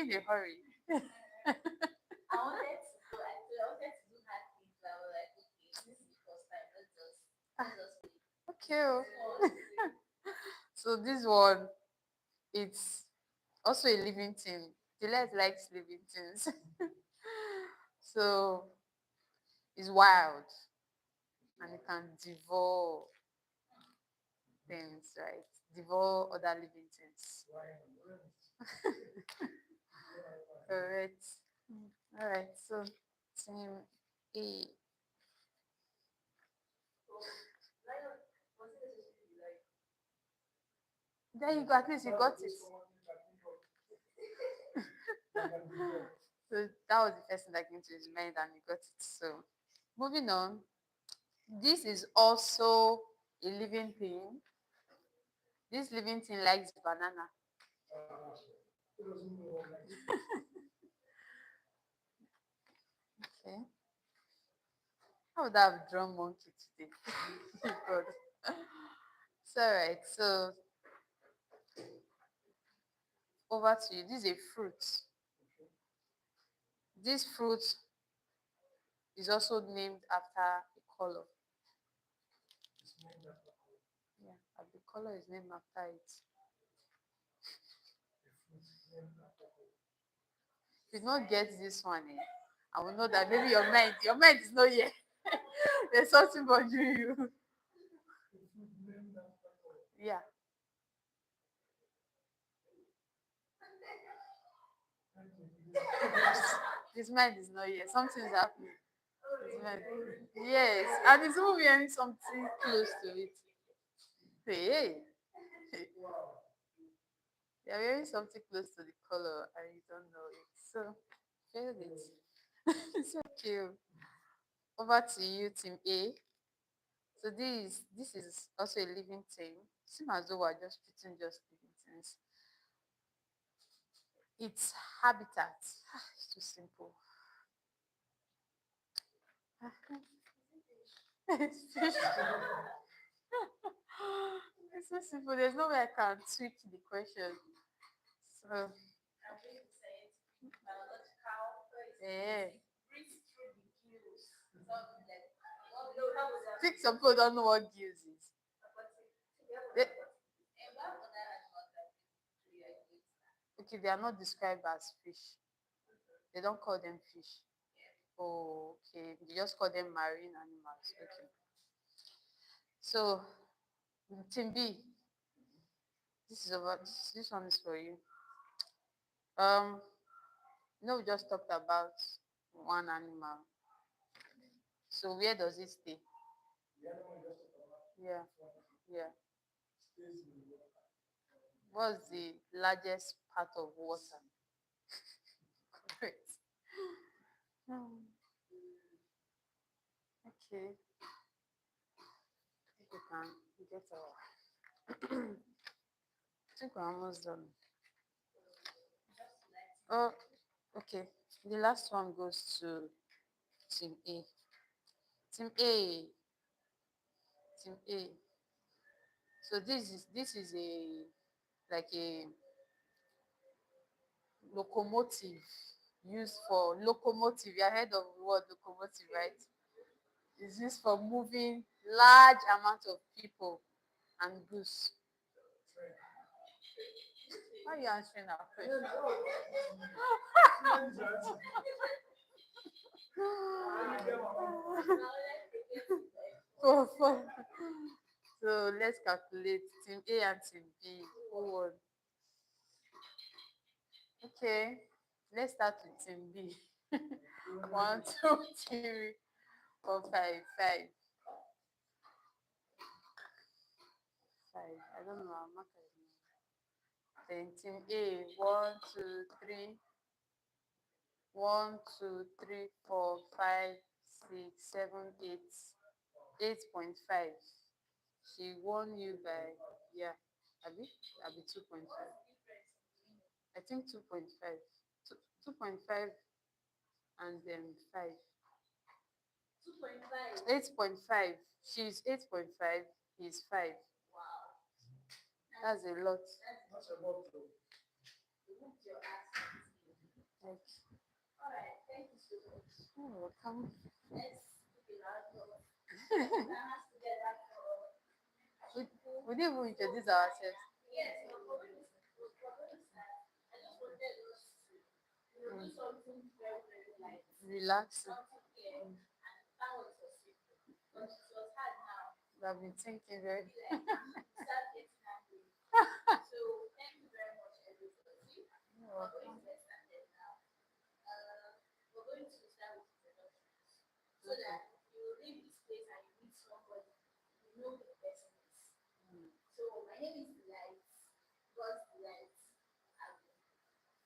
in a hurry? I wanted to do actually I wanted to do hard things. I was like, okay, this is the first time. Let's just play. Okay. Oh. It's fun. So this one, it's also a living thing. Delight likes living things. So it's wild and it can devour things, right? Devour other living things. Correct. All right. So team A. So lion was it necessarily like There you go. At least you got it. So that was the first thing that came to his mind, and he got it. So moving on. This is also a living thing. This living thing likes banana. Okay. I would have drawn monkey today. God. It's alright. So over to you. This is a fruit. This fruit is also named after a color. Yeah, and the color is named after it. If you not get this one, I will know that maybe your mind is not here. There's something bothering you. Yeah. His mind is not here. Something's happening. His mind. Yes, and it's even wearing something close to it. Hey, you're wearing something close to the color and you don't know it. So, failed it. It's okay. Over to you, Team A. So this is also a living thing. Seems as though we're just treating just living things. Its habitat. It's too simple. It's fish. It's so simple. There's no way I can tweak the question. So I'm going to say it biological yeah. it breathes through the gills. Something like what no how was I that? think some people don't know what gills is. Aquatic. We have They, aquatic. And we have other animals that breathe through your gills. okay, they are not described as fish. They don't call them fish. Oh, okay. They just call them marine animals. Okay. So Team B, this is over. This one is for you. Um, we just talked about one animal. So where does it stay? Yeah, yeah. What's the largest part of water? Correct. Hmm, okay, I think we can get our. I think we're almost done. Oh, okay. The last one goes to Team A. Team A. Team A. So this is a like a locomotive used for locomotive. You heard of the word locomotive, right? It's used for moving large amount of people and goods. How are you answering our question? Four, four. So let's calculate team A and team B. Who won? Okay, let's start with team B. One, two, three, 4, 5, 5. 5. I don't know. I'm not. Then team A. 1, 2, 3. 1, 2, 3, 4, 5, 6, 7, 8. 8.5. She won you by yeah. Abi 2.5. I think 2.5. 2.5 and then 5. 2.5. 8.5. She's 8.5. He's 5. Wow. That's a lot. That's a lot. You moved your accent. Oh, come. Let's keep a round of hands together for We, Ashiko. we didn't even introduce ourselves. Yes, we're going to start. I just wanted us to, do Mm. something very, very light. Relaxing. Something here. And that was so simple. But it was hard now. We have been thinking It very. be like, start getting angry. So thank you very much, everybody. We're going to Welcome. get started now. We're going to start with introductions so Okay. that if you leave this place and you meet somebody, you know who the person is. Mm. So my name is Delight. God's Delight. Agu.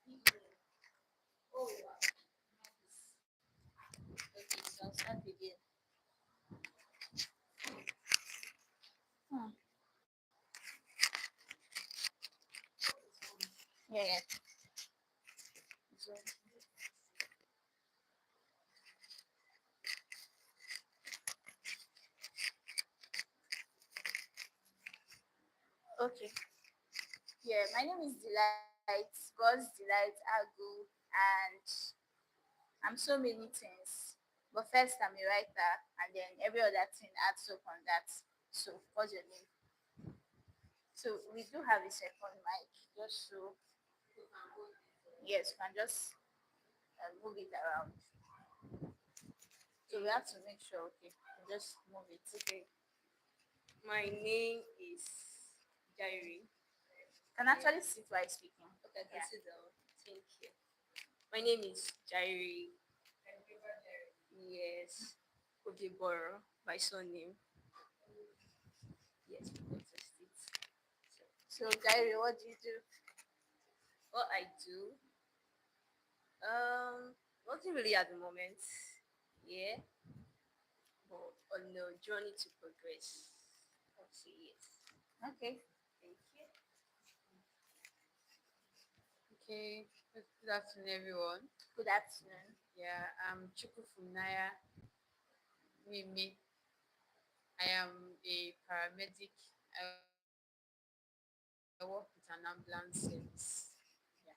Big name. Oh wow. Nice. Okay, so I'll start again. Hmm. Yeah, yeah. So, okay. Yeah, my name is Delight. God's Delight Agu, and I'm so many things. But first, I'm a writer, and then every other thing adds up on that. So, what's your name? So, we do have a second mic, just so yes, you can just move it around. So, we have to make sure, okay, you just move it. Okay, my name is Jairi. You can actually sit while speaking. Okay, I can Yeah. sit down. Thank you. My name is Jairi. Yes, Ogeboro, my surname. Yes, from Delta State. So, So, Jairi, what do you do? what I do, nothing really at the moment. Yeah, but on the journey to progress. I'll say yes. Okay. Thank you. Okay. Good afternoon, everyone. Good afternoon. Yeah, I'm Chuku Funaya. Me. I am a paramedic. I work with an ambulance service. Yeah.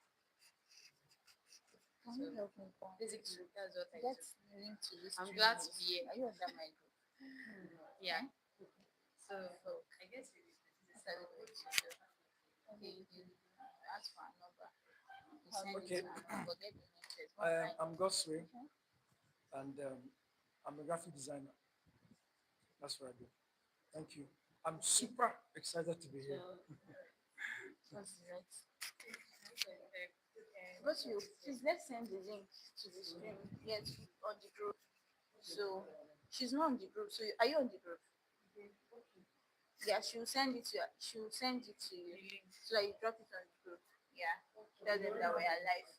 So Can you help me basically, that's what I get do. link to this I'm stream? glad to be here. Are you under my group? Yeah. Hmm? So I guess we These are the groups you do. Okay, you ask for a number. You send it Okay, to her number, get the name first. Go and find I'm it. Gosway, Okay. and I'm a graphic designer. That's what I do. Thank you. I'm super excited to be here. What's the right? Go to you. Please let's send the link to the stream. Yes, on the group. So she's not on the group. So are you on the group? Yeah, she'll send it to you. She'll send it to you so that you drop it on the group. Yeah. Tell them that we are live.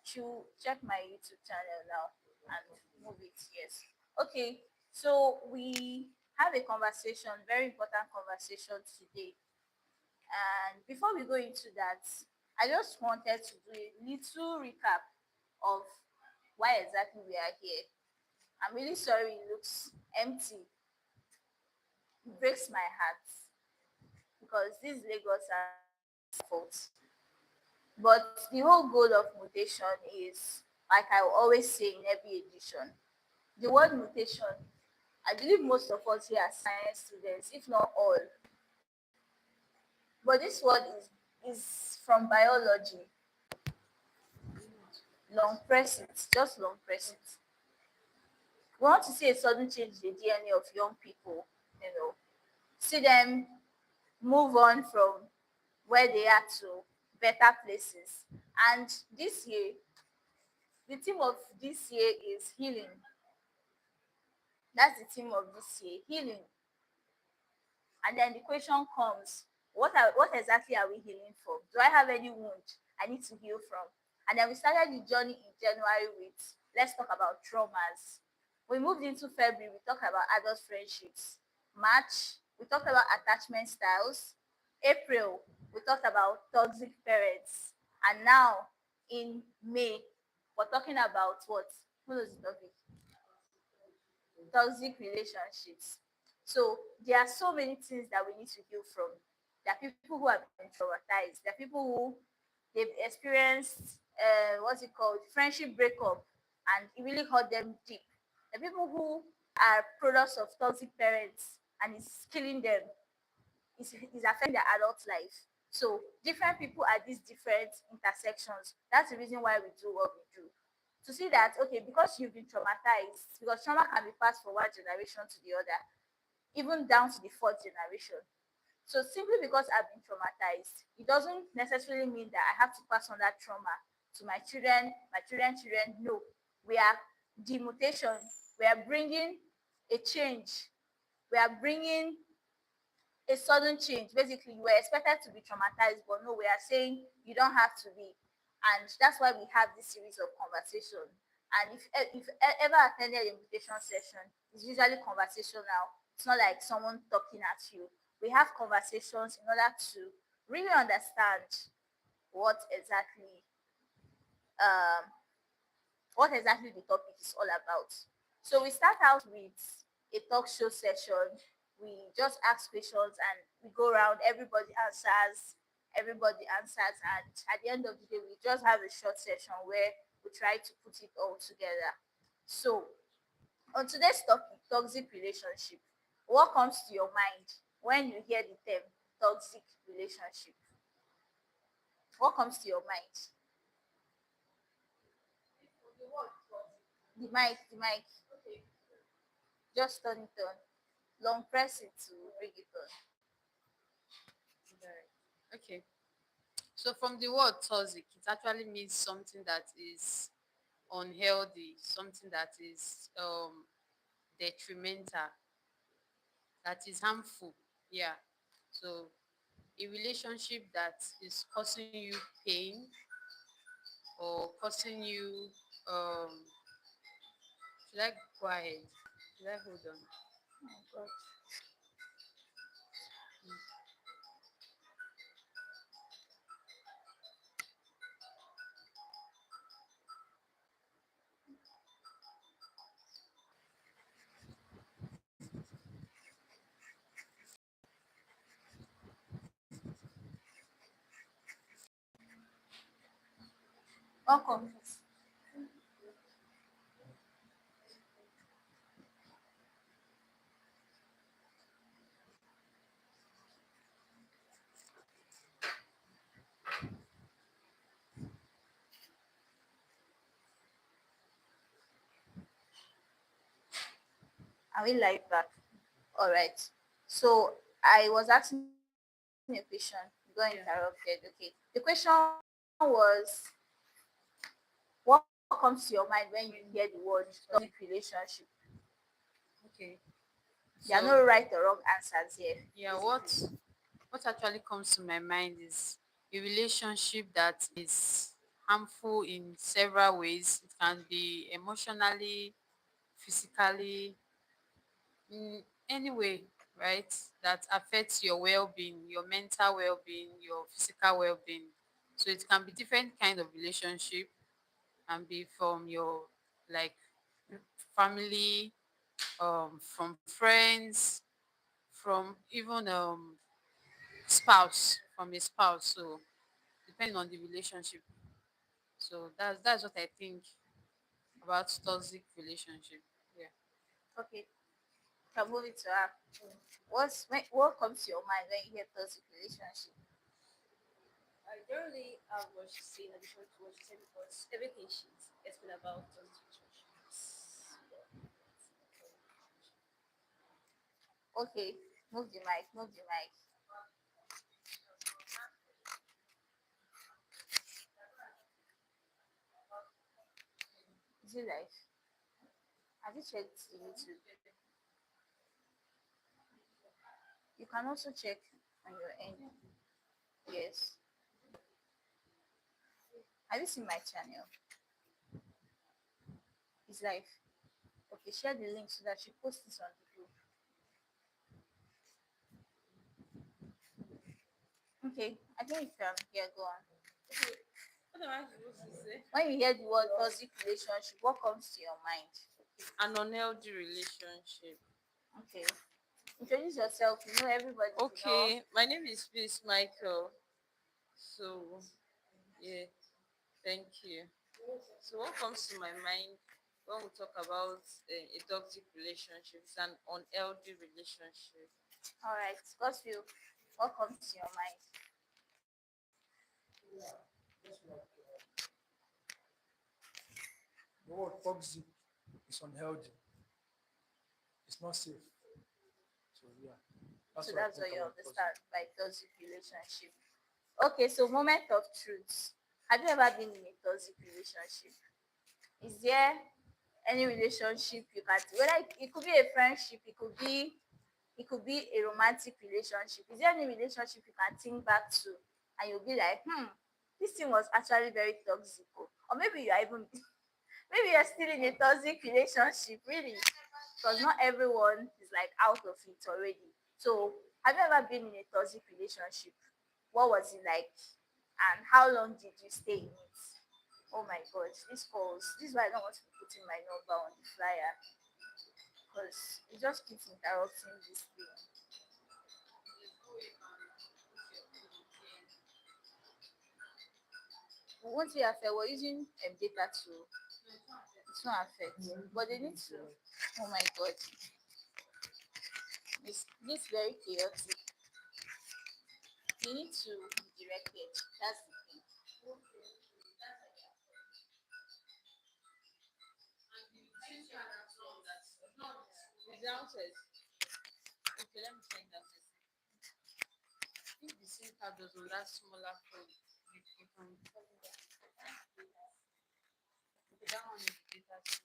She'll check my YouTube channel now and move it. Yes. Okay. So we have a conversation, very important conversation today. And before we go into that, I just wanted to do a little recap of why exactly we are here. I'm really sorry it looks empty. It breaks my heart because this Lagos has fault. But the whole goal of mutation is, like I always say in every edition, the word mutation, I believe most of us here are science students, if not all. But this word is from biology. Long press it, just long press it. We want to see a sudden change in the DNA of young people, see them move on from where they are to better places. And this year, the theme of this year is healing. That's the theme of this year, healing. And then the question comes, what exactly are we healing from? Do I have any wound I need to heal from? And then we started the journey in January with let's talk about traumas. We moved into February, we talked about adult friendships. March, we talked about attachment styles. April, we talked about toxic parents. And now in May, we're talking about what? Who knows the topic? Toxic relationships. So there are so many things that we need to heal from. There are people who have been traumatized. There are people who they've experienced what's it called, friendship breakup, and it really hurt them deep. The people who are products of toxic parents and it's killing them is affecting their adult life. So different people at these different intersections. That's the reason why we do what we do. To see that, okay, because you've been traumatized, because trauma can be passed from one generation to the other, even down to the fourth generation. So simply because I've been traumatized, it doesn't necessarily mean that I have to pass on that trauma to my children's children. No, we are demutation. We are bringing a change. We are bringing a sudden change. Basically, you were expected to be traumatized, but no, we are saying you don't have to be. And that's why we have this series of conversation. And if ever attended a meditation session, it's usually conversational. It's not like someone talking at you. We have conversations in order to really understand what exactly um, what exactly the topic is all about. So we start out with a talk show session. We just ask questions and we go around, everybody answers, and at the end of the day, we just have a short session where we try to put it all together. So on today's topic, toxic relationship, what comes to your mind when you hear the term toxic relationship? What comes to your mind? The mic, just turn it on. Long press it to bring it on. Right. Okay. So from the word toxic, it actually means something that is unhealthy, something that is detrimental, that is harmful. Yeah. So a relationship that is causing you pain or causing you should I go ahead? Should I hold on? Oh God. Welcome. Are we live back? All right. So I was asking a question. You got interrupted. Yeah. Okay. The question was, what comes to your mind when you hear the word toxic relationship? Okay. There are no So right or wrong answers here, yeah, basically. what actually comes to my mind is a relationship that is harmful in several ways. It can be emotionally, physically, in any way, right? That affects your well-being, your mental well-being, your physical well-being. So it can be different kind of relationship, and be from your like family, from friends, from even spouse, from a spouse. So depending on the relationship. So that's what I think about toxic relationship. Yeah. Okay. Can move it to her. What comes to your mind when you hear toxic relationship? I don't really have much to say in addition to what she said because everything she's explained about toxic relationships. Okay. Move the mic. Move the mic. Is it live? Have you checked the YouTube? You can also check on your end. Yes. Have you seen my channel? It's live. Okay, share the link so that you post this on the group. Okay, I think you can here go on. What am I supposed to say? When you hear the word toxic relationship, what comes to your mind? An unhealthy relationship. Okay. Introduce yourself. You know everybody to know. Okay, my name is Miss Michael. So, yeah, thank you. So, what comes to my mind? when we talk about a toxic relationship, it's an unhealthy relationship. All right, Gospel, what comes to your mind? Just like the word toxic is unhealthy. It's not safe. So yeah, that's So what I that's think what you about toxic. understand by toxic relationship. Okay, so moment of truth. Have you ever been in a toxic relationship? Is there any relationship you can, whether it could be a friendship, it could be a romantic relationship. Is there any relationship you can think back to and you'll be like, this thing was actually very toxic, oh. Or maybe you are even maybe you're still in a toxic relationship, really, because not everyone is like out of it already. So have you ever been in a toxic relationship? What was it like, and how long did you stay in it? Oh my god, this calls. This is why I don't want to be putting my number on the flyer, because it just keeps interrupting this thing. Once you have we're using data to, it's not affect, but they need to. Oh my god, this very chaotic. They need to be directed. That's the thing. The downstairs. Okay, let me check downstairs. If the SIM card was on that smaller phone, you can. Okay, that one is data SIM.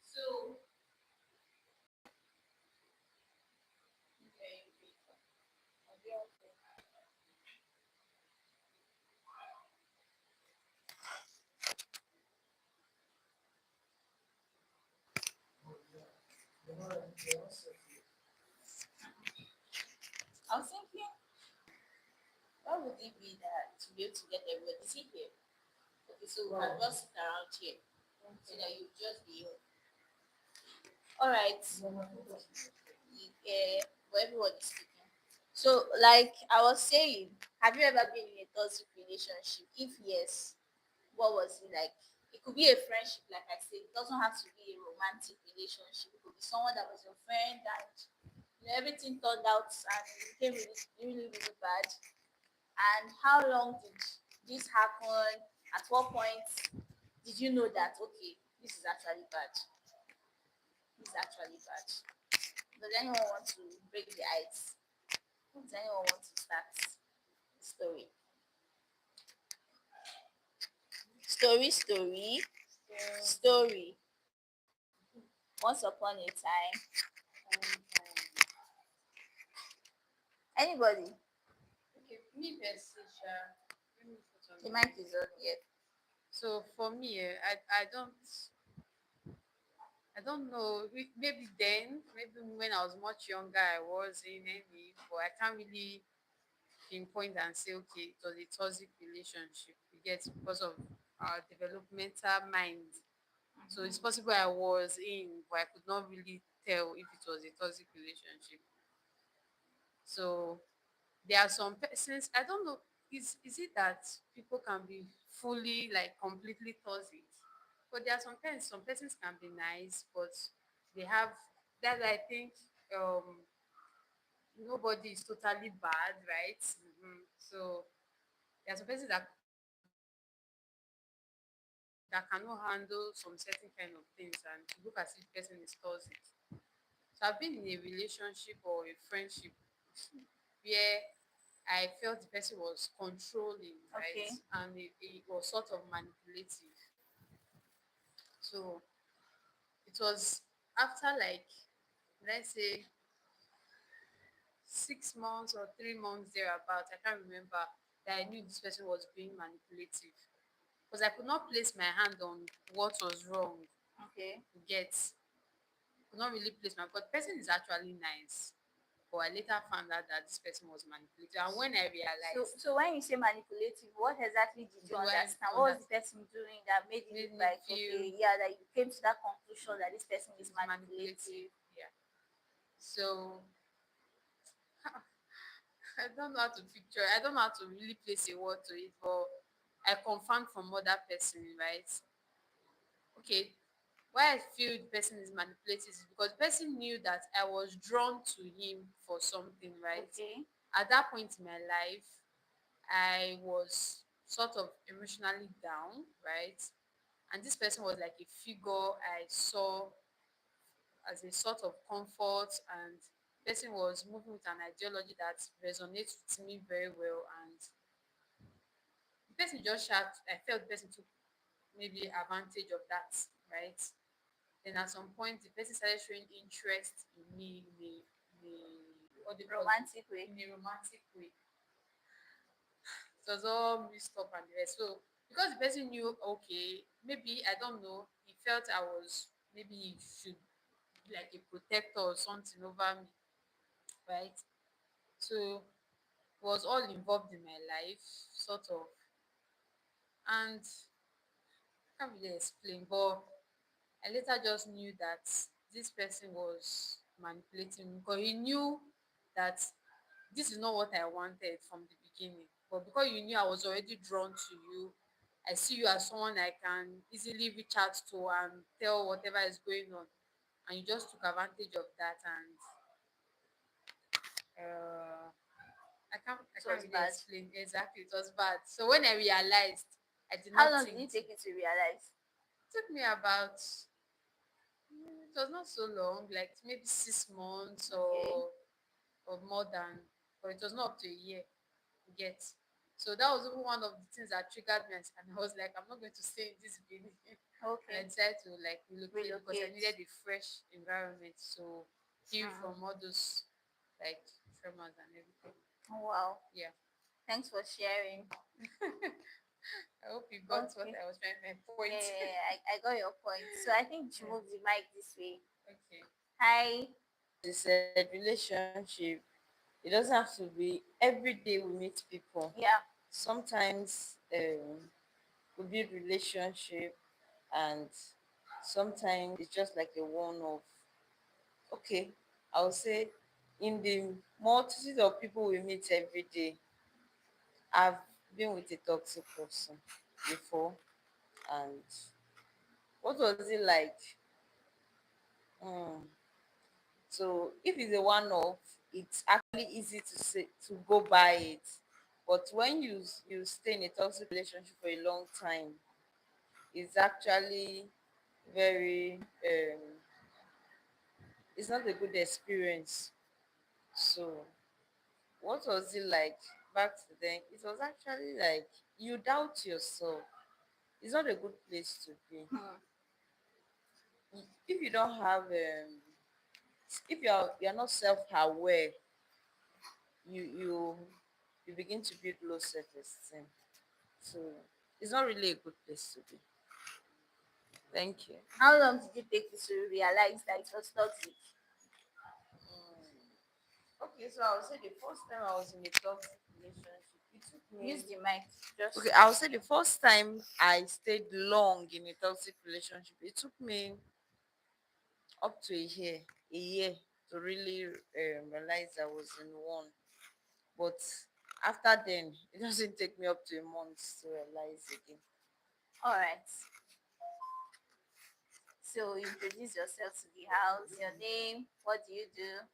So, I was thinking, why would it be that to be able to get everyone? Is he here? Okay, so we can just sit around here so that you just be here. All right. Yeah, but everyone is speaking. So, like I was saying, have you ever been in a toxic relationship? If yes, what was it like? It could be a friendship, like I said. It doesn't have to be a romantic relationship. It could be someone that was your friend, and everything turned out and it became really, really, really bad. And how long did this happen? At what point did you know that okay, this is actually bad? This is actually bad. Does anyone want to break the ice? Does anyone want to start the story? Story, story, story. Once upon a time. Anybody? okay, me personally, let me put on The the mic mic. is on yet. So for me, I don't know. Maybe then, maybe when I was much younger, I was in any, but I can't really pinpoint and say, okay, it was a toxic relationship. You get because of our developmental mind. So it's possible I was in, but I could not really tell if it was a toxic relationship. So there are some persons I don't know. Is it that people can be fully like completely toxic? But there are some persons can be nice, but they have that I think um nobody is totally bad, right? So there are some persons that cannot handle some certain kind of things and to look as if the person is toxic. So I've been in a relationship or a friendship where I felt the person was controlling, right? Okay. And it was sort of manipulative. So it was after like, let's say, 6 months or 3 months thereabout, I can't remember, that I knew this person was being manipulative. Because I could not place my hand on what was wrong. Okay. You get, could not really place my, but the person is actually nice. But I later found out that this person was manipulative. And when I So, realized, so when you say manipulative, what exactly did you do I understand? What was the understand, person doing that made it made look me like, feel okay, yeah, that you came to that conclusion that this person is it's manipulative. manipulative? Yeah. So I don't know how to picture. I don't know how to really place a word to it, but I confirmed from other person, right? Okay, why I feel the person is manipulative is because the person knew that I was drawn to him for something, right? Okay. At that point in my life, I was sort of emotionally down, right? And this person was like a figure I saw as a sort of comfort, and the person was moving with an ideology that resonates with me very well. And the person just shout, I felt the person took maybe advantage of that, right? Then at some point, the person started showing interest in me what do you call it? Romantic way. In a romantic way. It was all mixed up and the rest. So because the person knew, okay, maybe I don't know, he felt I was maybe he should be like a protector or something over me, right? So he was all involved in my life, sort of, and I can't really explain, but I later just knew that this person was manipulating me because he knew that this is not what I wanted from the beginning. But because you knew I was already drawn to you, I see you as someone I can easily reach out to and tell whatever is going on. And you just took advantage of that, and I It can't was really bad. explain exactly, it was bad. So when I realized, I did How not long did think it to, take you to realize? it took me about it was not so long, like maybe 6 months Okay. or more than, but it was not up to a year. You get. So that was even one of the things that triggered me, and I was like, I'm not going to stay in this building. And I Okay. decided to like relocate because I Relocate. needed a fresh environment to heal Hmm. from all those like traumas and everything. Oh, wow. Yeah. Thanks for sharing. I hope you got what Okay. I was trying my Yeah, point. yeah, yeah, I got your point. So I think you should Yeah. move the mic this way. Okay. Hi. They said relationship, it doesn't have to be every day we meet people. Yeah. Sometimes we build relationship, and sometimes it's just like a one off. Okay, I would say in the multitude of people we meet every day, I've been with a toxic person before, and what was it like? Mm. So if it's a one off, it's actually easy to say to go by it. But when you stay in a toxic relationship for a long time, it's actually very it's not a good experience. So what was it like back to then? It was actually like you doubt yourself. It's not a good place to be. Hmm. If you don't have if you're not self-aware, you you begin to build low self-esteem. So it's not really a good place to be. Thank you. How long did it take you to realize that it was toxic? Okay, so I would say the first time I was in a toxic relationship, it took Use me. the mic. Okay, Just I would say the first time I stayed long in a toxic relationship, it took me up to a year to really realize I was in one. But after then, it doesn't take me up to a month to realize again. all right. So introduce yourself to the house. Your name. What do you do?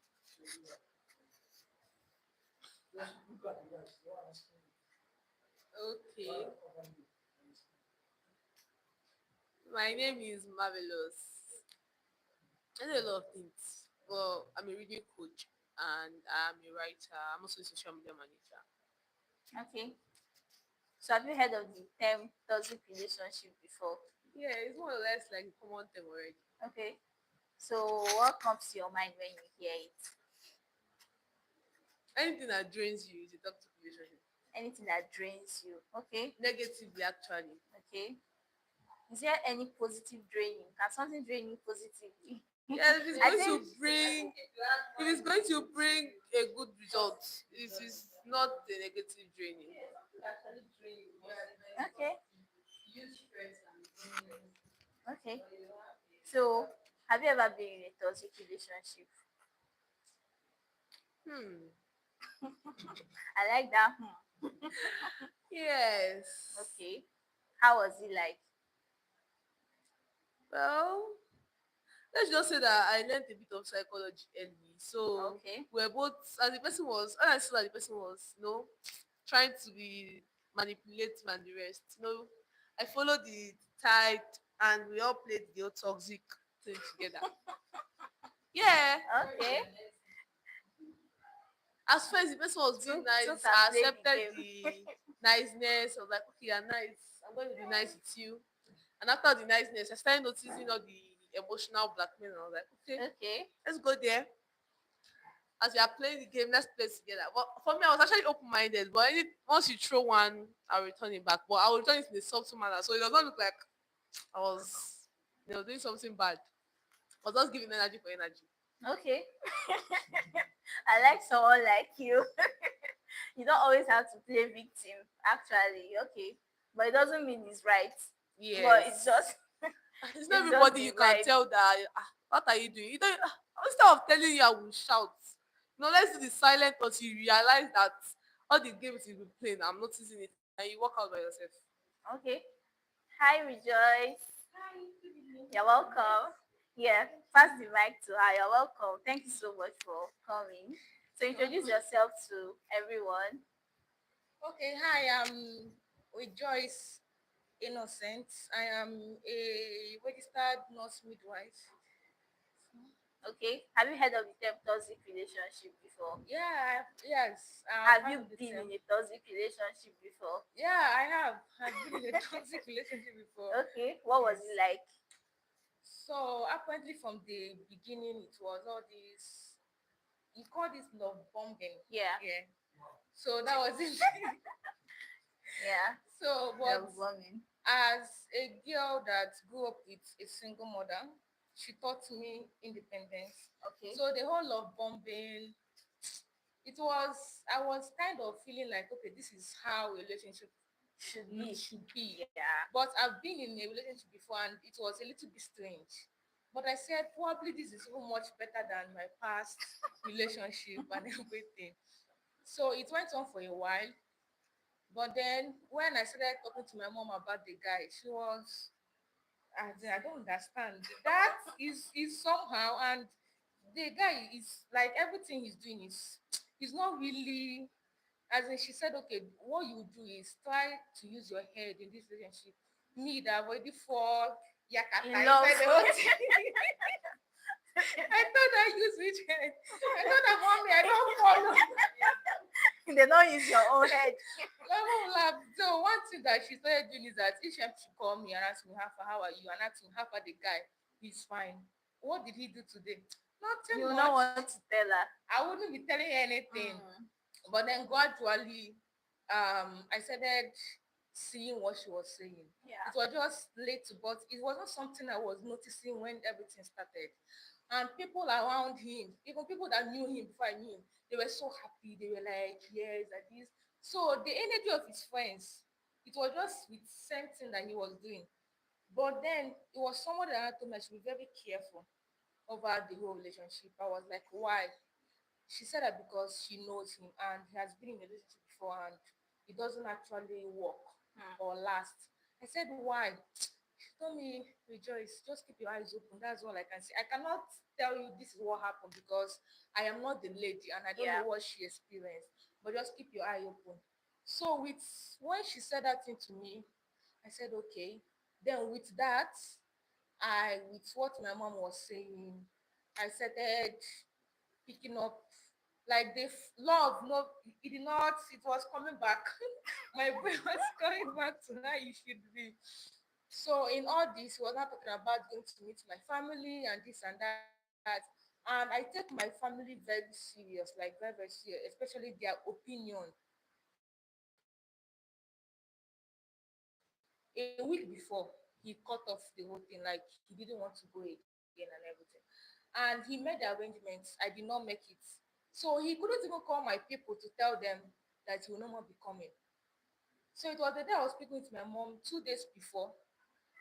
Okay. My name is Marvelous. I do a lot of things. Well, I'm a reading coach and I'm a writer. I'm also a social media manager. Okay. So have you heard of the term toxic relationship before? Yeah, it's more or less like a common thing already. Okay. So what comes to your mind when you hear it? Anything that drains you is a toxic relationship. Anything that drains you. Okay. Negatively, actually. Okay. Is there any positive draining? Can something drain you positively? Yeah, if it's I going think to bring, if it's going to bring a good result, it is not a negative draining. okay, okay. So, have you ever been in a toxic relationship? Hmm. I like that. Hmm. Yes. Okay. How was it like? Well, let's just say that I learned a bit of psychology early. So Okay. we're both, and the person was, and I saw that the person was, trying to be manipulative and the rest. I followed the tide and we all played the whole toxic thing together. Yeah. Okay. As far as the person was being Two nice, can I play the accepted game. the niceness. I was like, okay, you're nice. I'm going to be nice with you. And after the niceness, I started noticing all the emotional blackmail. And I was like, okay, Okay. let's go there. As we are playing the game, let's play together. But for me, I was actually open minded. But once you throw one, I'll return it back. But I'll return it in a soft manner. So it does not look like I was, doing something bad. I was just giving energy for energy. Okay. I like someone like you. You don't always have to play victim, actually. Okay. But it doesn't mean it's right. But it's Yes. just It's not it's just everybody the you can vibe. tell that, what are you doing? You don't, instead of telling you, I will shout. Let's do the silent until you realize that all the games you've been playing, I'm noticing it, and you walk out by yourself. Okay. Hi, Rejoice. You're welcome. Yeah, pass the mic to her. You're welcome. Thank you so much for coming. So introduce yourself to everyone. Okay, hi, I'm Rejoice Innocent. I am a registered nurse midwife. Okay. Have you heard of the term toxic relationship before? Yeah, yes, I've Have heard you of the been term. in a toxic relationship before? Yeah, I have. I've been in a toxic relationship before. Okay. What was it Yes. like? So apparently from the beginning, it was all this. You call this love bombing. Yeah. Yeah. So that was it. Yeah. So, but Love bombing. as a girl that grew up with a single mother, she taught me independence. Okay. So the whole of bombing, I was kind of feeling like, okay, this is how a relationship Should be. should be. Yeah. But I've been in a relationship before and it was a little bit strange. But I said, probably this is so much better than my past relationship and everything. So it went on for a while. But then when I started talking to my mom about the guy, she was, I don't understand. That is somehow, and the guy is like everything he's doing is he's not really, as in she said, okay, what you do is try to use your head in this relationship. Me that I've already fall yakata In love. inside the whole thing. I thought I use which head. I thought that mommy, I don't follow. They don't use your own head. Mama will laugh. So one thing that she started doing is that each time she call me and ask me how are you and ask me how far the guy, he's fine. What did he do today? You Nothing will not much. want to tell her. I wouldn't be telling her anything. Mm. But then gradually, I started seeing what she was saying. Yeah. It was just late, but it wasn't something I was noticing when everything started. And people around him, even people that knew him before I knew him, they were so happy. They were like, yes, like this. So the energy of his friends, it was just with same thing that he was doing. But then it was someone that I told me I should be very careful over the whole relationship. I was like, why? She said that because she knows him and he has been in a relationship before and it doesn't actually work Mm. or last. I said, why? She told me, Rejoice, just keep your eyes open. That's all I can say. I cannot tell you this is what happened because I am not the lady and I don't Yeah. know what she experienced. But just keep your eye open. So with when she said that thing to me, I said, okay. Then with that, with what my mom was saying, I started picking up like the love. No, it did not. It was coming back. My brain was coming back to how it should be. So in all this, we were not talking about going to meet my family and this and that. And I take my family very serious, like very, very serious, especially their opinion. A week before, he cut off the whole thing, like he didn't want to go again and everything. So I told him, okay, this is what I want. and he made the arrangements. I did not make it. So he couldn't even call my people to tell them that he will no more be coming. So it was the day I was speaking with my mom 2 days before.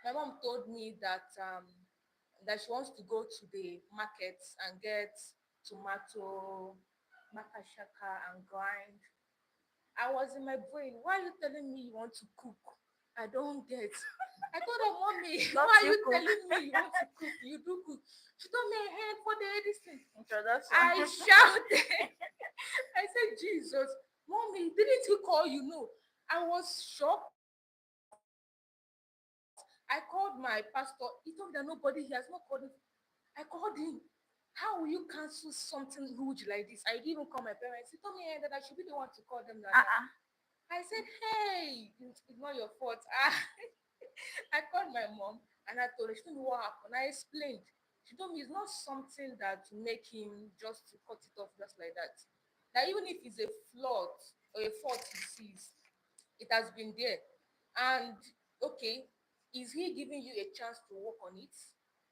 My mom told me that she wants to go to the market and get tomato, makashaka, and grind. I was in my brain. Why are you telling me you want to cook? I don't get. I told her, mommy, Not why are you you cook. telling me you want to cook? You do cook. She told me, hey, for the this thing. Introduction. I shouted. I said, Jesus, mommy, didn't he call you? No. I was shocked. I called my pastor. He told me that nobody, he has not called him. I called him. How will you cancel something huge like this? I didn't even call my parents. He told me that I should be the one to call them that. Uh-uh. I said, hey, it's not your fault. I called my mom and I told her, she told me what happened. I explained. She told me it's not something that to make him just to cut it off just like that. That even if it's a flaw or a fault he sees, it has been there. And okay, is he giving you a chance to work on it?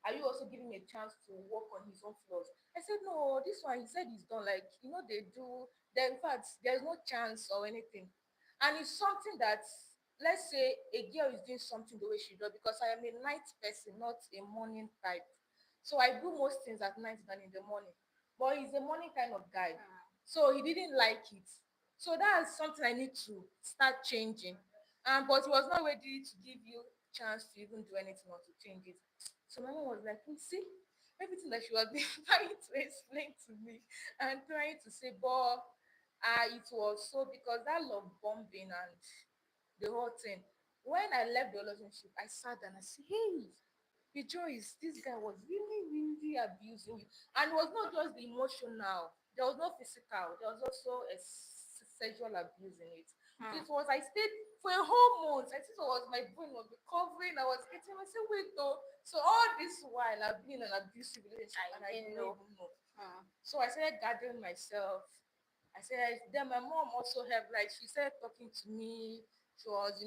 Are you also giving him a chance to work on his own flaws? I said, no, this one, he said he's done. Like, they do. Then, in fact, there's no chance or anything. And it's something that, let's say, a girl is doing something the way she does, because I am a night person, not a morning type. So I do most things at night than in the morning. But he's a morning kind of guy. So he didn't like it. So that's something I need to start changing. But he was not ready to give you chance to even do anything or to change it. So my mom was like, "You see, everything that she was been trying to explain to me and trying to say, but it was so because that love bombing and the whole thing. When I left the relationship, I sat down and I said, hey, Rejoice, this guy was really, really abusing you. And it was not just the emotional, there was no physical, there was also a sexual abuse in it. So it was, I stayed for a whole month. I think it was my brain was recovering. I was getting, I said, wait, though. So all this while I've been in an abusive relationship and I didn't even know. So I started gathering myself. I said, then my mom also helped, like, she started talking to me. She was,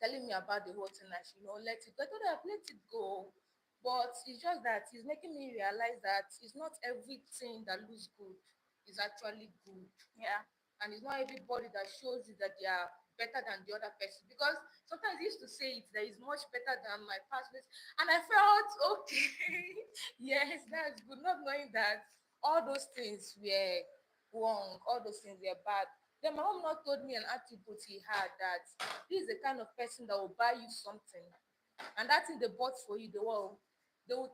telling me about the whole thing and let it go. I told her, let it go. But it's just that it's making me realize that it's not everything that looks good is actually good. Yeah. And it's not everybody that shows you that they are better than the other person. Because sometimes I used to say it that is much better than my past place. And I felt okay. Yes, that's good. Not knowing that all those things were wrong, all those things were bad. Then my mom not told me an attribute he had that this is the kind of person that will buy you something. And that thing they bought for you, they will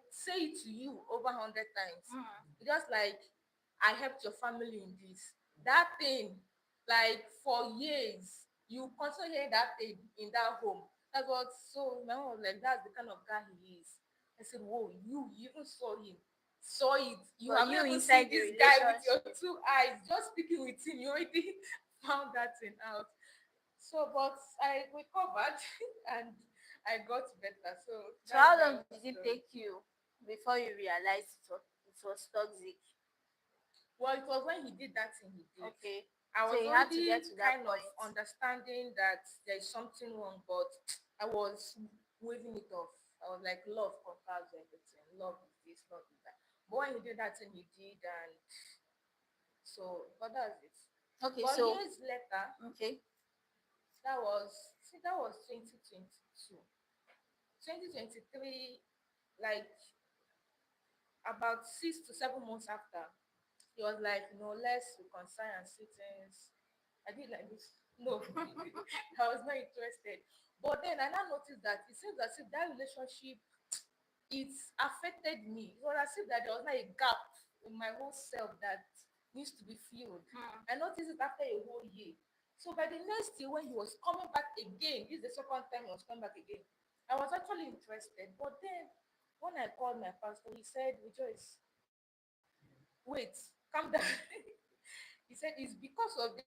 say it to you over 100 times. Just like I helped your family in this. That thing, like for years, you continue hearing that thing in that home. That's what so my mom was like, that's the kind of guy he is. I said, whoa, you even saw him. Saw it. You But have you never inside seen the this guy with your relationship. 2 eyes. Just speaking with him, you already found that thing out. So, but I recovered and I got better. So So that's how my long own did it story. take you before you realized it was toxic? Well, it was when he did that thing he did. Okay. I So was you had to get already to that kind of point. understanding that there's something wrong, but I was waving it off. I was like, love conquers everything. Love is this, love is that. But when he did that thing he did, and so, but that's it. Okay, But so years later, okay. that was 2022. 2023, like about 6 to 7 months after, he was like, let's reconcile and see things. I did like this. No, I was not interested. But then I now noticed that it seems as if that relationship it affected me. It was as if that there was not a gap in my whole self that needs to be filled. I noticed it after a whole year. So by the next year, when he was coming back again, this is the second time he was coming back again. I was actually interested. But then when I called my pastor, he said, Rejoice, wait, calm down. He said it's because of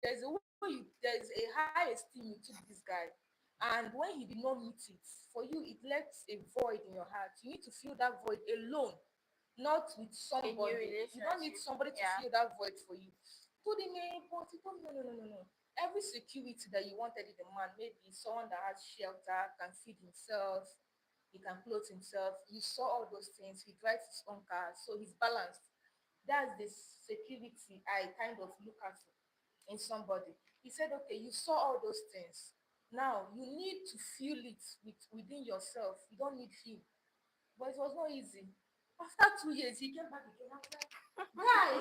there's a high esteem you took this guy. And when he did not meet it, for you, it left a void in your heart. You need to fill that void alone, not with A new somebody. You don't need relationship. somebody to Yeah. fill that void for you. Told him, but he told me, no, no, no, no, no. Every security that you wanted in a man, maybe someone that has shelter, can feed himself, he can clothe himself. You saw all those things. He drives his own car, so he's balanced. That's the security I kind of look at in somebody. He said, okay, you saw all those things. Now you need to feel it within yourself. You don't need him. But it was not easy. After 2 years, he came back again. I was like, guy.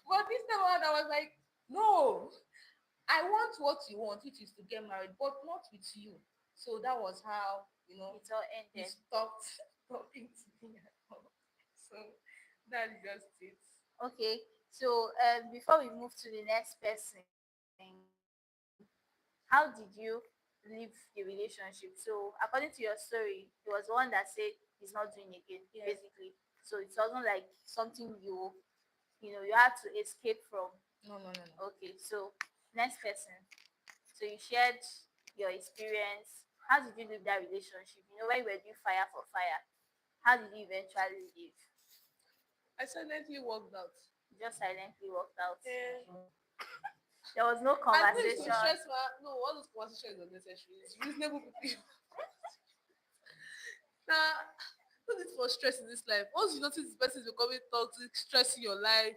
But this time around, I was like, no, I want what you want, which is to get married, but not with you. So that was how, It all he ended. stopped talking to me at all. So that's just it. Okay. So before we move to the next person, how did you leave the relationship? So according to your story, it was the one that said he's not doing again, Yes. basically. So it wasn't like something you had to escape from. No, no, no, no. Okay. So next person. So you shared your experience. How did you leave that relationship? When you were doing fire for fire, how did you eventually leave? I silently walked out. You just silently walked out. Eh, There was no I think it's to conversation. stress no, all those conversations is unnecessary. It's reasonable people. Nah, no need for stress in this life. Once you notice this person is becoming toxic, stressing your life,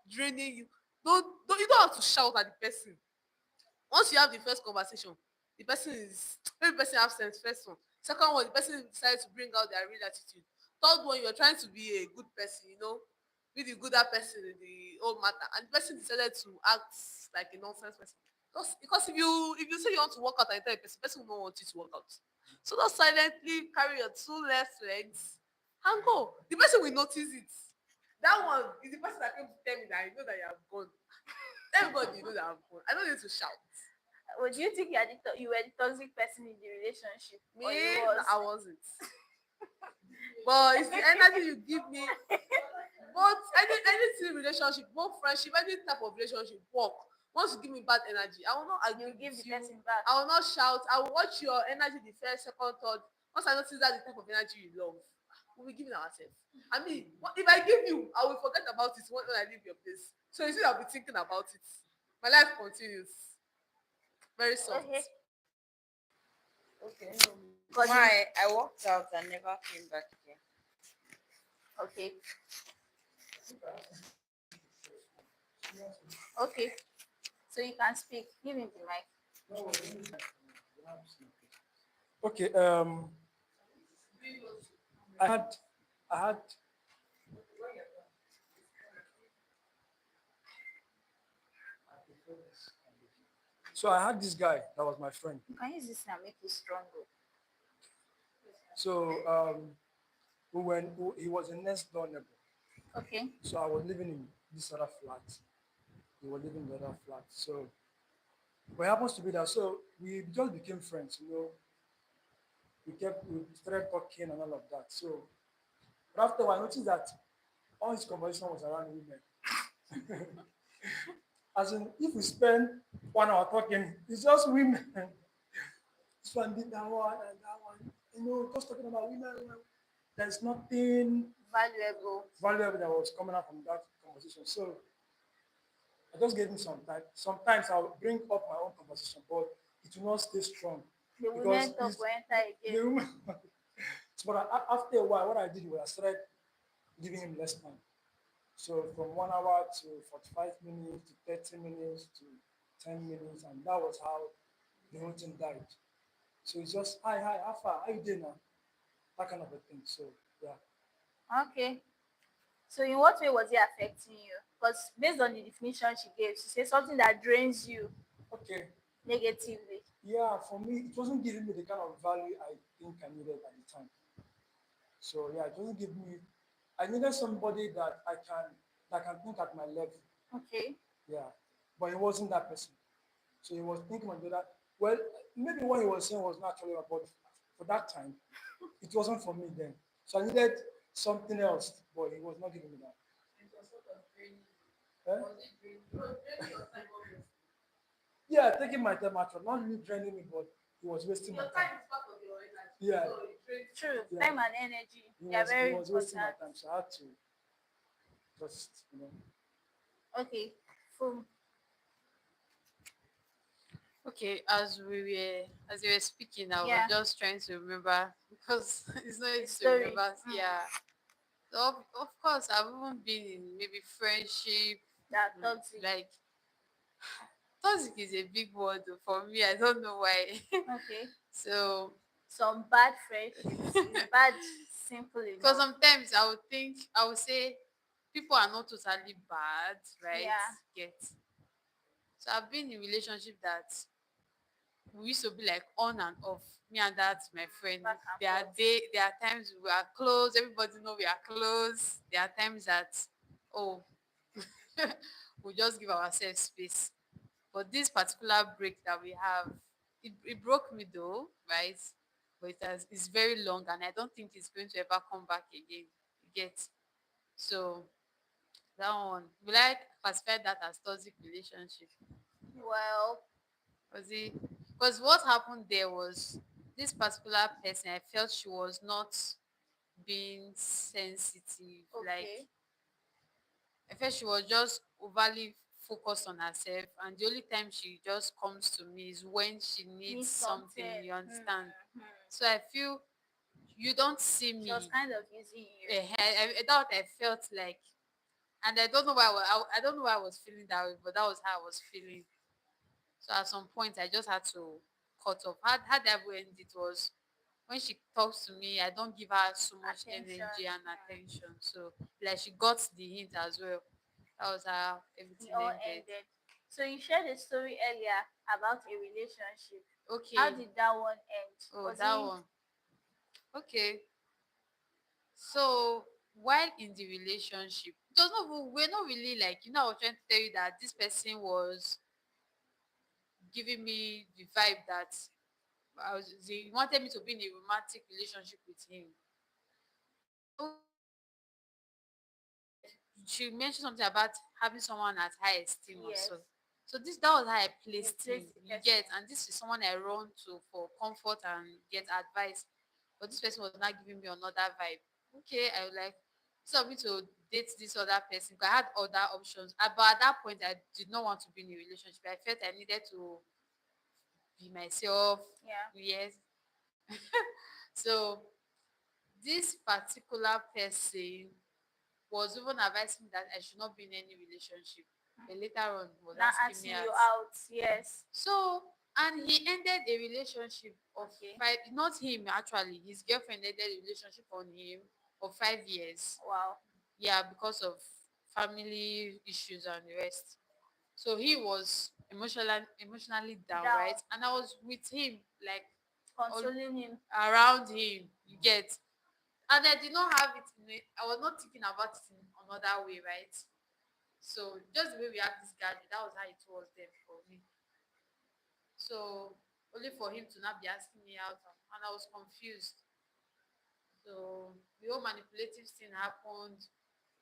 draining you, don't you don't have to shout at the person. Once you have the first conversation, the person is maybe the person have sense first one. Second one, the person decides to bring out their real attitude. Third one, you're trying to be a good person, be the gooder person in the whole matter. And the person decided to act like a nonsense person. Because if you say you want to work out and you tell a person will not want you to work out. So just silently carry your two left legs and go. The person will notice it. That one is the person that came to tell me that I know that you have gone. Everybody knows that I've gone. I don't need to shout. Well, do you think you were the toxic person in the relationship, Me, or it was? I wasn't. But it's the energy you give me. But anything relationship, both friendship, any type of relationship, work. Once you give me bad energy, I will not argue You give with the you. person back. I will not shout. I will watch your energy the first, second, third. Once I notice that the type of energy you love, we'll be giving ourselves. I mean, if I give you, I will forget about it when I leave your place. So you see, I'll be thinking about it. My life continues. Very soft. Okay. Okay. Because I walked out and never came back again. okay. Okay. So you can speak. Give him the mic. Okay. I had, I had. So I had this guy that was my friend. You can use this and make it stronger. So he was a next door neighbor. Okay. So I was living in this other flat. He was living in the other flat. So what happens to be that, so we just became friends. We started talking and all of that. So but after I noticed that all his conversation was around women. As in, if we spend 1 hour talking, it's just women. This one did that one and that one. Just talking about women. There's nothing Valuable. valuable that was coming out from that conversation. So I just gave him some time. Sometimes I'll bring up my own conversation, but it will not stay strong. The Because women talk will enter the again. women. So, but after a while, what I did was I started giving him less time. So from 1 hour to 45 minutes to 30 minutes to 10 minutes, and that was how the whole thing died. So it's just hi, how far? How you doing now? That kind of a thing. So yeah. Okay. So in what way was it affecting you? Because based on the definition she gave, she said something that drains you Okay. negatively. Yeah, for me, it wasn't giving me the kind of value I think I needed at the time. So yeah, it doesn't give me. I needed somebody that can think at my level. Okay. Yeah, but he wasn't that person. So he was thinking of that. Well, maybe what he was saying was not actually about for that time. It wasn't for me then. So I needed something else, but he was not giving me that. Eh? Yeah, taking my time actually, not really draining me, but he was wasting my time. Yeah, True. yeah. Time and energy. He They are was he very was wasting my important. time, so I had to just. Okay. From Okay, as we were speaking, I was Yeah, just trying to remember because it's not the easy to story. remember. Yeah. So of course I've even been in maybe friendship, That toxic. like toxic is a big word for me. I don't know why. Okay. So Some bad friendships is bad, simple because enough. sometimes I would say people are not totally bad, right? Yeah, Get so I've been in relationship that we used to be like on and off. Me and that my friend. back and forth. There are times we are close. Everybody know we are close. There are times that oh we just give ourselves space. But this particular break that we have, it broke me though, right? But it's very long and I don't think it's going to ever come back again. You get so that one. Will I classify that as toxic relationship? Well, Was it because what happened there was this particular person, I felt she was not being sensitive. Like okay. I felt she was just overly focused on herself, and the only time she just comes to me is when she needs Need something. something. You understand? Mm-hmm. So I feel you don't see She was me. kind of using you. That I felt like, and I don't know why I don't know why I was feeling that way, but that was how I was feeling. So at some point, I just had to cut off. How that went, it was when she talks to me, I don't give her so much Attention. energy and attention. So like she got the hint as well. That was how It everything all ended. ended. So you shared a story earlier about a relationship. How Okay. did that one end? Oh, Was that it one. Okay. So while in the relationship, it was not we're not really like I was trying to tell you that this person was giving me the vibe that he wanted me to be in a romantic relationship with him. So like she mentioned something about having someone at high esteem or yes? so. So that was how I You placed him. placed the You person. get, and this is someone I run to for comfort and get advice. But this person was not giving me another vibe. Okay, I was like, so me to date this other person because I had other options. But at that point, I did not want to be in a relationship. I felt I needed to be myself. Yeah. Yes. So this particular person was even advising me that I should not be in any relationship. But later on, he was Now asking me asking you out. out. Yes. So, and he ended a relationship of Okay. not him actually, his girlfriend ended a relationship on him for 5 years. Wow. Yeah, because of family issues and the rest. So he was emotionally down, Down. right? And I was with him, like all Consoling him. around him. You get, and I did not have it. I was not thinking about it in another way, right? So just the way we have this gathering, that was how it was then for me. So only for him to not be asking me out, and I was confused. So the whole manipulative thing happened,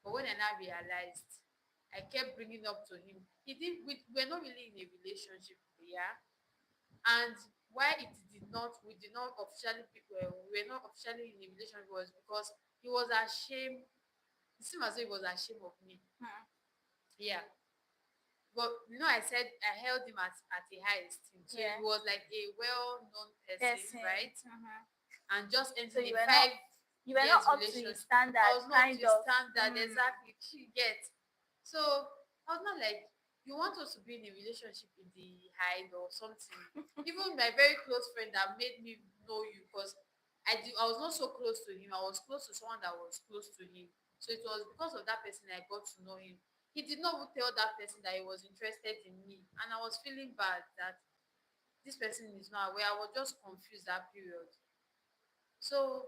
but when I now realized, I kept bringing up to him. He didn't. We're not really in a relationship, yeah. And why it did not, we did not officially, we were not officially in a relationship was because he was ashamed. It seemed as though he was ashamed of me. Hmm. Yeah. But I said I held him at a high esteem. So he Yeah. was like a well-known person, Person. right? Hmm. And just So ending you a were not five you were not years up to his relationship. I standard, was not up kind to his of. standard Mm. exactly. She get. So I was not like, you want us to be in a relationship in the hide or something. Even my very close friend that made me know you because I was not so close to him. I was close to someone that was close to him. So it was because of that person I got to know him. He did not even tell that person that he was interested in me. And I was feeling bad that this person is not aware. I was just confused that period. So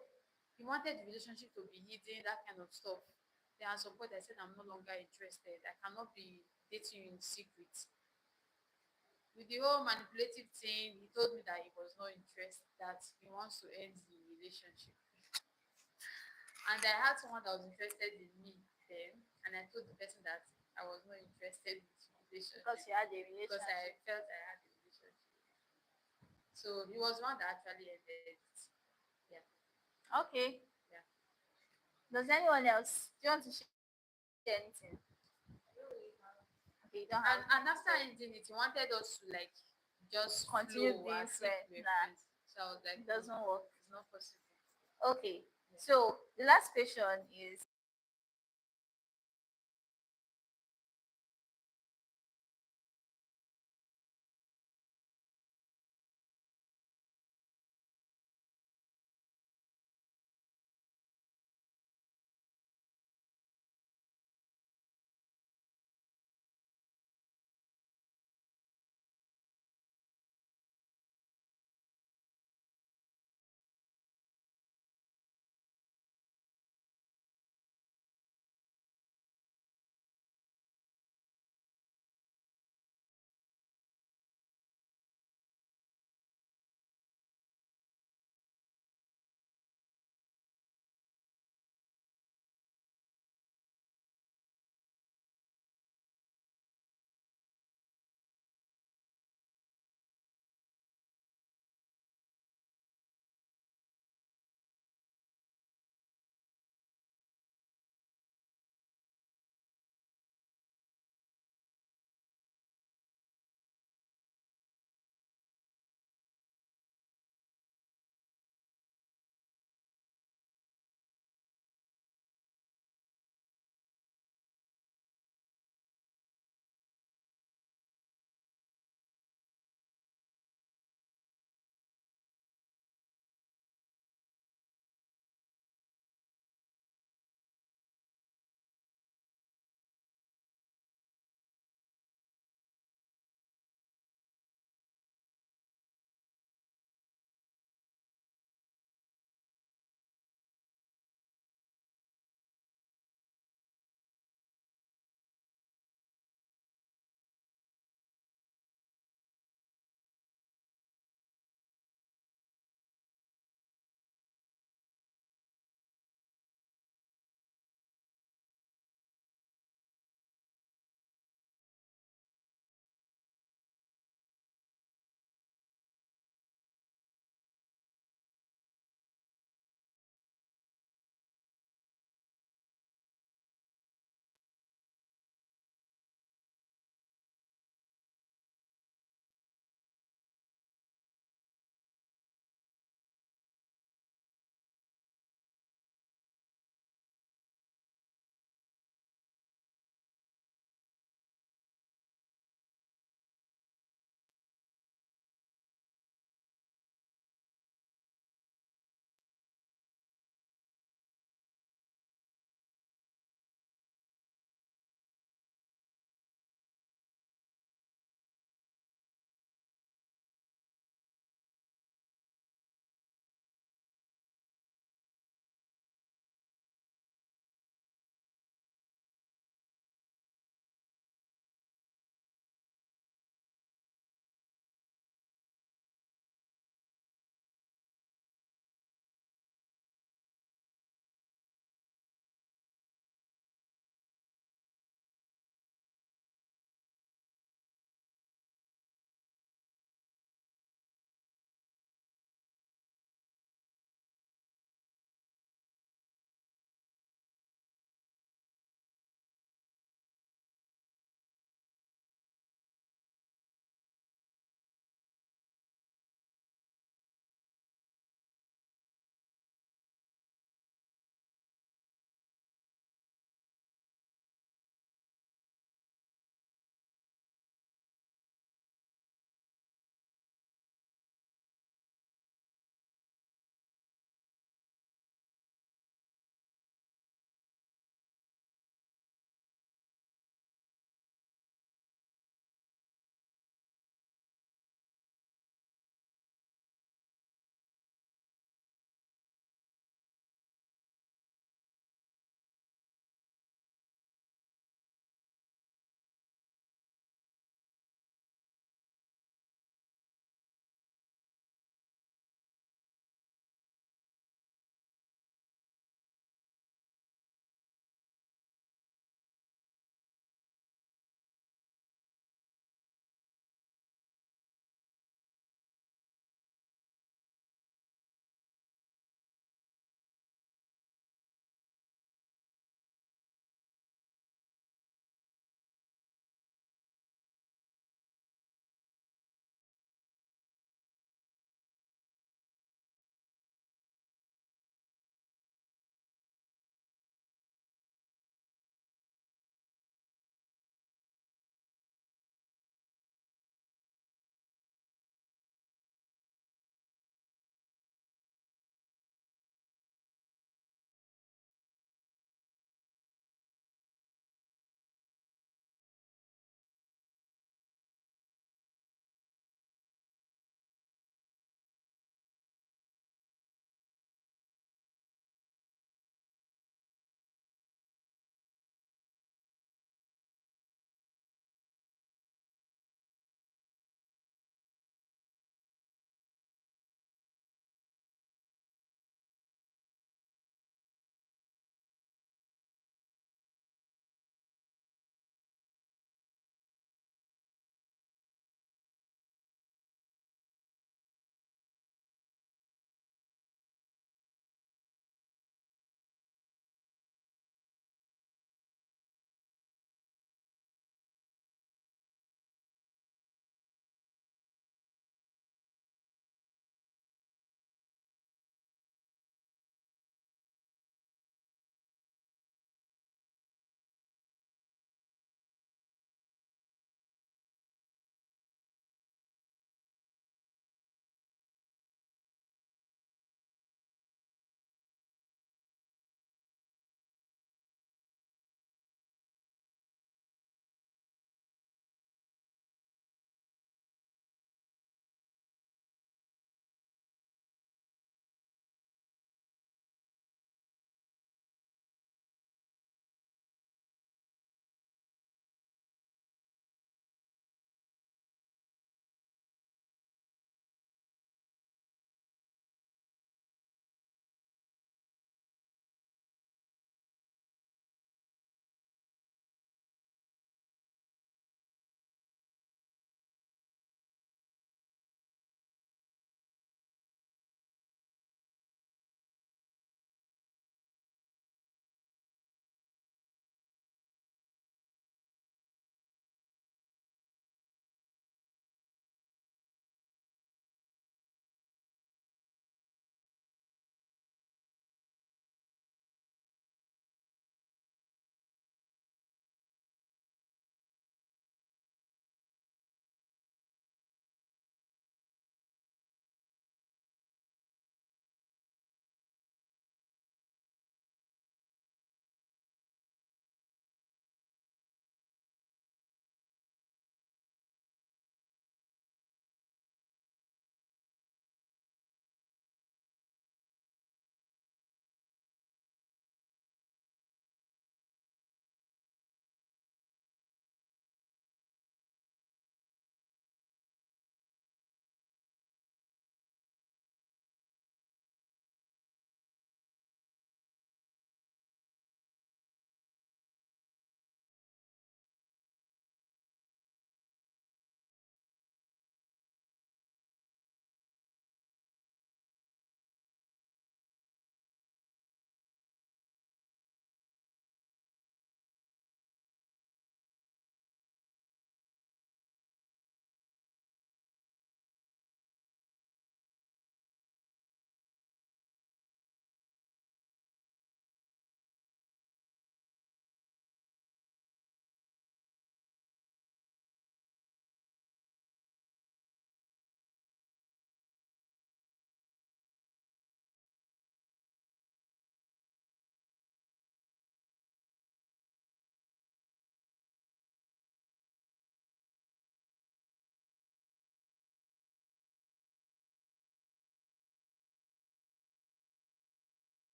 he wanted the relationship to be hidden, that kind of stuff. Then at some point I said I'm no longer interested. I cannot be dating you in secret. With the whole manipulative thing, he told me that he was not interested, that he wants to end the relationship. And I had someone that was interested in me then, and I told the person that I was not interested in the Because relationship you had a because I relationship. felt I had a relationship. So he was one that actually ended it. Yeah, Okay. yeah. Does anyone else? Do you want to share anything? Okay, you don't have And anything. after Sorry. ending it, he wanted us to like just continue flow being as if friends. we're Nah, friends. So I was like, it no, doesn't work. it's not possible. Okay. So the last question is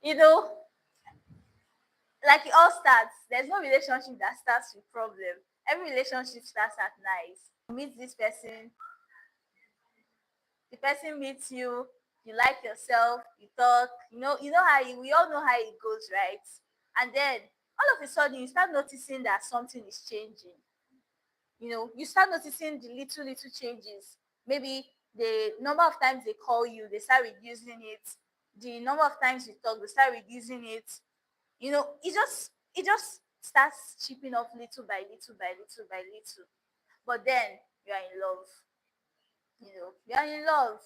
You know, like it all starts. There's no relationship that starts with problem. Every relationship starts at nice. You meet this person, the person meets you, you like yourself, you talk, we all know how it goes, right? And then all of a sudden you start noticing that something is changing. You start noticing the little changes. Maybe the number of times they call you, they start reducing it. The number of times you talk, they start reducing it. It just starts chipping off little by little by little by little. But then you are in love. You're in love.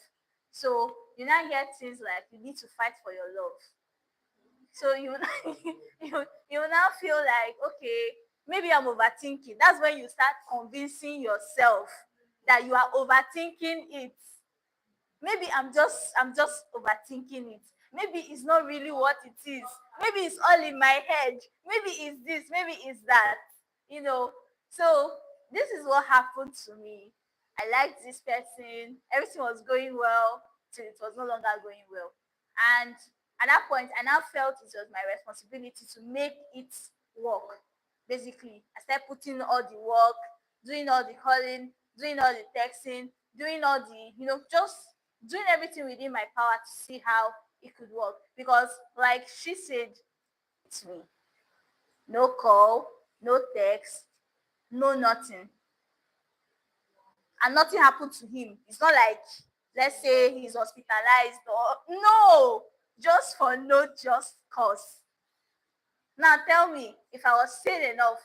So you now hear things like you need to fight for your love. So you now feel like, okay, maybe I'm overthinking. That's when you start convincing yourself that you are overthinking it. Maybe I'm just overthinking it. Maybe it's not really what it is. Maybe it's all in my head. Maybe it's this, maybe it's that. you know so this is what happened to me. I liked this person, everything was going well till it was no longer going well. And at that point I now felt it was my responsibility to make it work. Basically, I started putting all the work, doing all the calling, doing all the texting, doing all the, just doing everything within my power to see how it could work. Because, like she said, it's me. No call, no text, no nothing. And nothing happened to him. It's not like, let's say he's hospitalized or no, just for no just cause. Now tell me, if I was sane enough,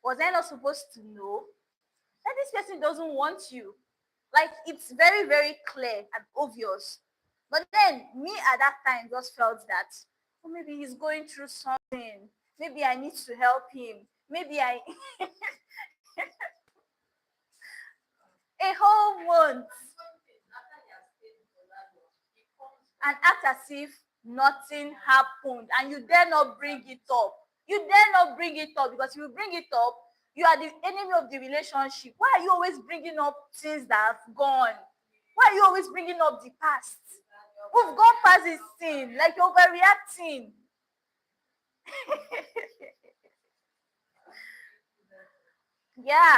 was I not supposed to know that this person doesn't want you? Like, it's very, very clear and obvious. But then me at that time just felt that, oh, maybe he's going through something. Maybe I need to help him. Maybe I a whole month and act as if nothing happened, and you dare not bring it up. You dare not bring it up, because if you bring it up, you are the enemy of the relationship. Why are you always bringing up things that have gone? Why are you always bringing up the past? We've gone past this thing, like you're overreacting. Yeah.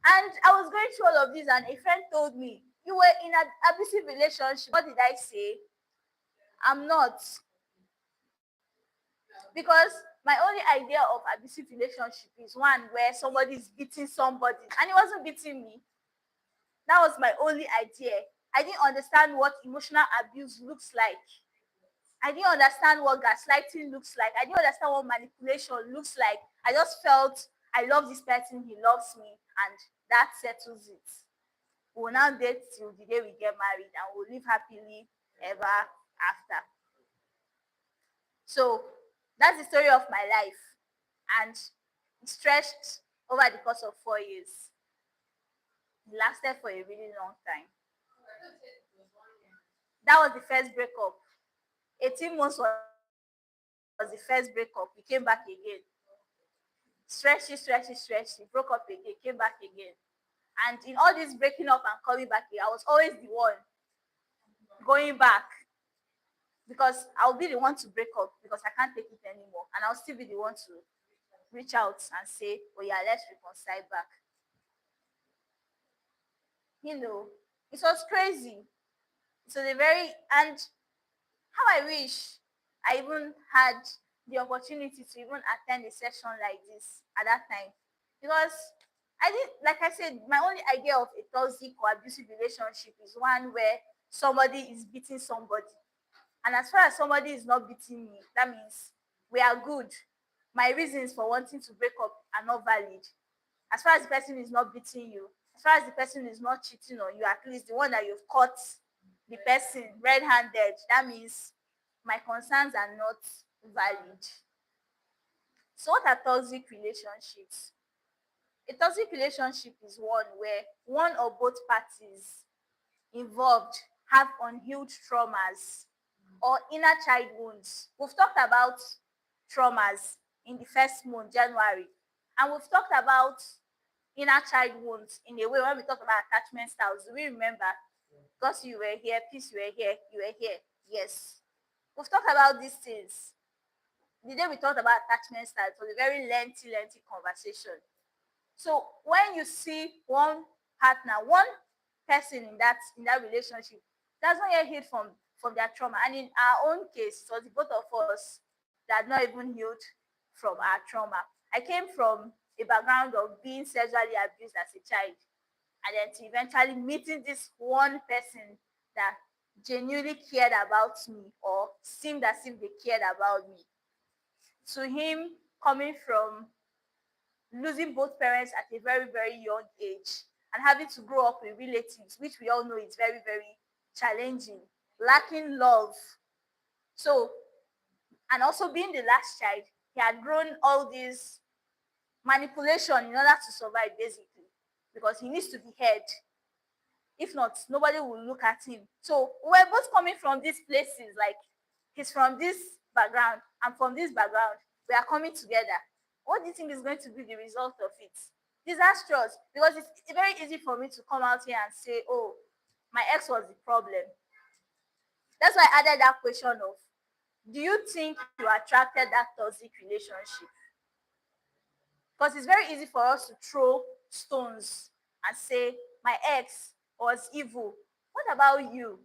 And I was going through all of this, and a friend told me, you were in an abusive relationship. What did I say? I'm not. Because my only idea of abusive relationship is one where somebody is beating somebody, and it wasn't beating me. That was my only idea. I didn't understand what emotional abuse looks like. I didn't understand what gaslighting looks like. I didn't understand what manipulation looks like. I just felt I love this person, he loves me, and that settles it. We'll now date till the day we get married, and we'll live happily ever after. So that's the story of my life, and it stretched over the course of 4 years. It lasted for a really long time. That was the first breakup. 18 months was the first breakup. We came back again. Stretchy, broke up again, came back again. And in all this breaking up and coming back again, I was always the one going back, because I'll be the one to break up because I can't take it anymore. And I'll still be the one to reach out and say, oh yeah, let's reconcile back. It was crazy. So the very, and how I wish I even had the opportunity to even attend a session like this at that time. Because I did, like I said, my only idea of a toxic or abusive relationship is one where somebody is beating somebody. And as far as somebody is not beating me, that means we are good. My reasons for wanting to break up are not valid. As far as the person is not beating you, as far as the person is not cheating on you, at least the one that you've caught the person red-handed, that means my concerns are not valid. So what are toxic relationships? A toxic relationship is one where one or both parties involved have unhealed traumas or inner child wounds. We've talked about traumas in the first month, January, and we've talked about inner child wounds in a way when we talk about attachment styles. Do we remember? Because you were here, peace, you were here, you were here. Yes. we've talked about these things. The day we talked about attachment style, it was a very lengthy conversation. So when you see one partner, one person in that relationship doesn't yet heal from their trauma, and in our own case, it was the both of us that had not even healed from our trauma. I came from a background of being sexually abused as a child, and then to eventually meeting this one person that genuinely cared about me or seemed as if they cared about me, to him coming from losing both parents at a very young age and having to grow up with relatives, which we all know is very challenging, lacking love. So, and also being the last child, he had grown all this manipulation in order to survive, basically, because he needs to be heard. If not, nobody will look at him. So we're both coming from these places, like he's from this background, I'm from this background. We are coming together. What do you think is going to be the result of it? Disastrous, because it's very easy for me to come out here and say, oh, my ex was the problem. That's why I added that question of, do you think you attracted that toxic relationship? Because it's very easy for us to throw stones and say, my ex was evil. What about you?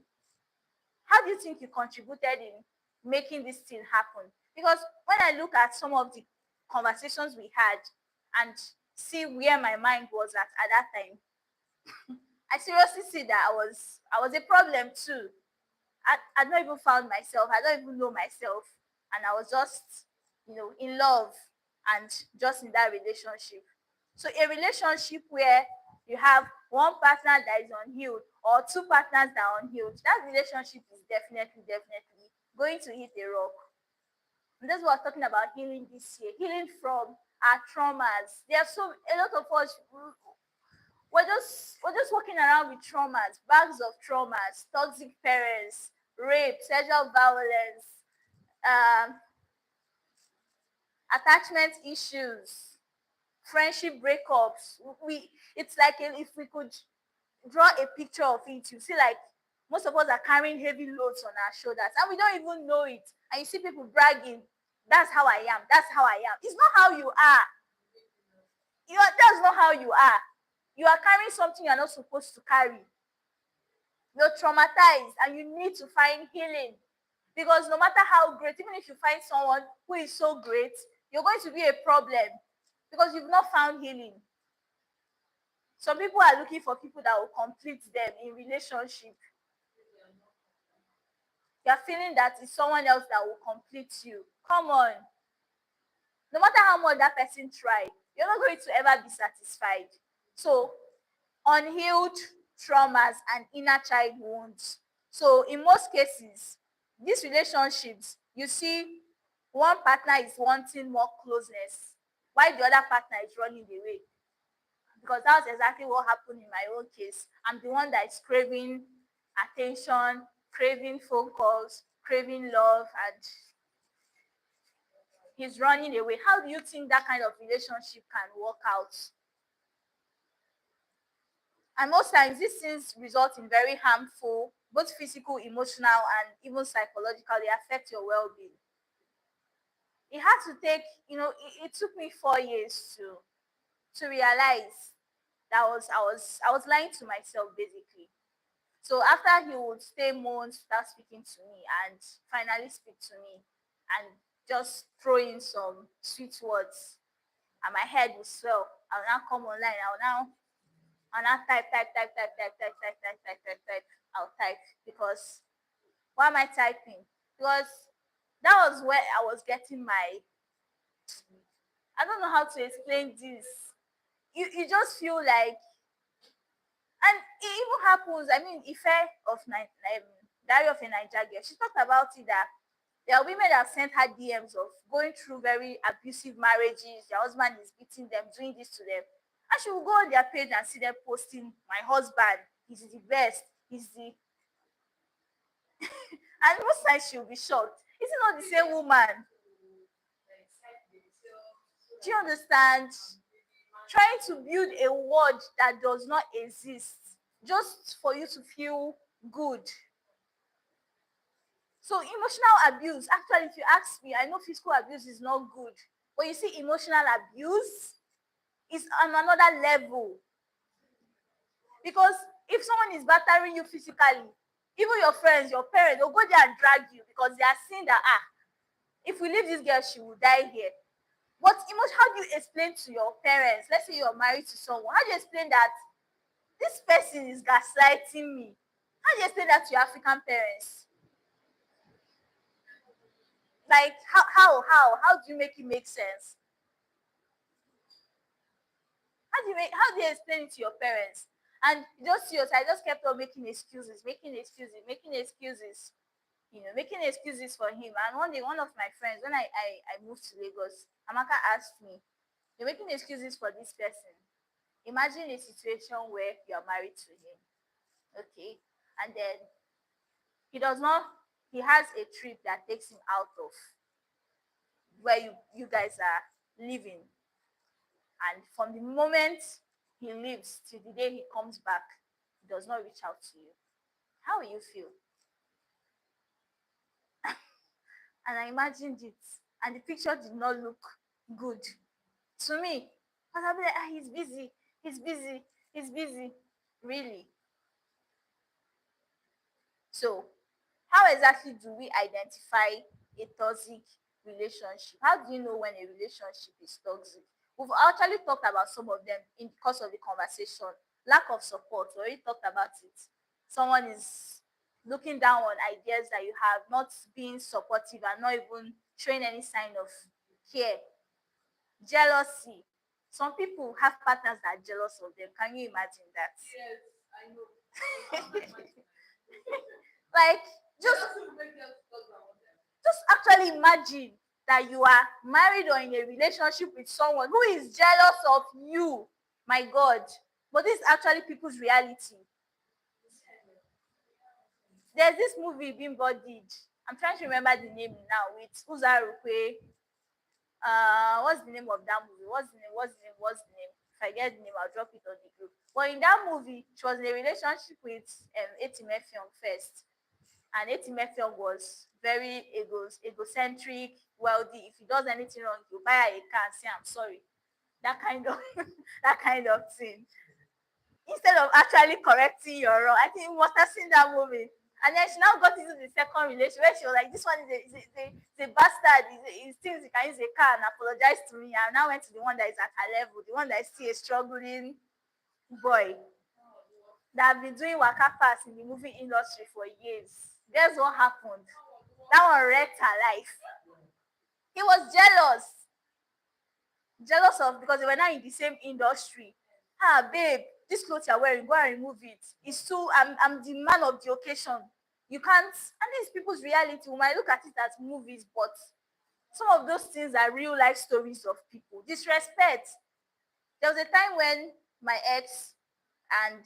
How do you think you contributed in making this thing happen? Because when I look at some of the conversations we had and see where my mind was at that time, I seriously see that I was a problem too. I'd not even found myself. I don't even know myself. And I was just, in love and just in that relationship. So a relationship where you have one partner that is unhealed or two partners that are unhealed, that relationship is definitely going to hit a rock. And that's what we're talking about healing this year. Healing from our traumas. There are a lot of us, we're just walking around with traumas, bags of traumas, toxic parents, rape, sexual violence, um, attachment issues, friendship breakups. It's like if we could draw a picture of it, you see like most of us are carrying heavy loads on our shoulders and we don't even know it. And you see people bragging, that's how I am, that's how I am. It's not how you are. That's not how you are. You are carrying something you're not supposed to carry. You're traumatized and you need to find healing. Because no matter how great, even if you find someone who is so great, you're going to be a problem because you've not found healing. Some people are looking for people that will complete them in relationship. You're feeling that it's someone else that will complete you. Come on. No matter how much that person try, you're not going to ever be satisfied. So, unhealed traumas and inner child wounds. So, in most cases, these relationships, you see one partner is wanting more closeness while the other partner is running away. Because that's exactly what happened in my own case. I'm the one that is craving attention, craving phone calls, craving love, and he's running away. How do you think that kind of relationship can work out? And most times, these things result in very harmful, both physical, emotional, and even psychologically affect your well-being. It had to take, it took me 4 years to realize that I was lying to myself basically. So after he would stay months without speaking to me and finally speak to me and just throw in some sweet words and my head will swell. I'll now come online. I'll now type. I'll type because why am I typing? Because that was where I was getting I don't know how to explain this. You just feel like, and it even happens. I mean, Ife of Diary of a Niger Girl, she talked about it that there are women that sent her DMs of going through very abusive marriages. Their husband is beating them, doing this to them. And she will go on their page and see them posting, my husband, he's the best, he's the. And most times she'll be shocked. Is it not the same woman? Do you understand? Trying to build a world that does not exist just for you to feel good. So emotional abuse, actually, if you ask me, I know physical abuse is not good, but you see, emotional abuse is on another level. Because if someone is battering you physically, even your friends, your parents, they'll go there and drag you because they are seeing that, if we leave this girl, she will die here. But how do you explain to your parents? Let's say you're married to someone. How do you explain that this person is gaslighting me? How do you explain that to your African parents? Like how do you make it make sense? How do you explain it to your parents? And just yours, I just kept on making excuses, making excuses for him. And one day, one of my friends, when I moved to Lagos, Amaka asked me, "You're making excuses for this person. Imagine a situation where you're married to him, okay? And then he does not, he has a trip that takes him out of where you guys are living. And from the moment he leaves till the day he comes back, he does not reach out to you. How will you feel?" And I imagined it, and the picture did not look good to me. Because I'll be like, he's busy, he's busy, he's busy. Really? So, how exactly do we identify a toxic relationship? How do you know when a relationship is toxic? We've actually talked about some of them in the course of the conversation. Lack of support, we already talked about it. Someone is looking down on ideas that you have, not being supportive and not even showing any sign of care. Jealousy. Some people have partners that are jealous of them. Can you imagine that? Yes, I know. Like, just actually imagine that you are married or in a relationship with someone who is jealous of you. My God. But this is actually people's reality. There's this movie being bodied. I'm trying to remember the name now with Uzarukwe. What's the name of that movie? What's the name? If I get the name, I'll drop it on the group. But in that movie, she was in a relationship with Etimefion first. And Etimefion was very egocentric, wealthy. If he does anything wrong, you buy her a car and say, "I'm sorry." That kind of that kind of thing. Instead of actually correcting your wrong, I think you must have seen that movie. And then she now got into the second relationship where she was like, "This one is a bastard. He thinks he can use a car and apologize to me." And now went to the one that is at her level, the one that is still a struggling boy that have been doing waka pass in the movie industry for years. Guess what happened? That one wrecked her life. He was jealous of, because they were now in the same industry. Babe, this clothes you're wearing, go and remove it. It's too, I'm the man of the occasion. You can't, and these people's reality. We might look at it as movies, but some of those things are real life stories of people. Disrespect. There was a time when my ex and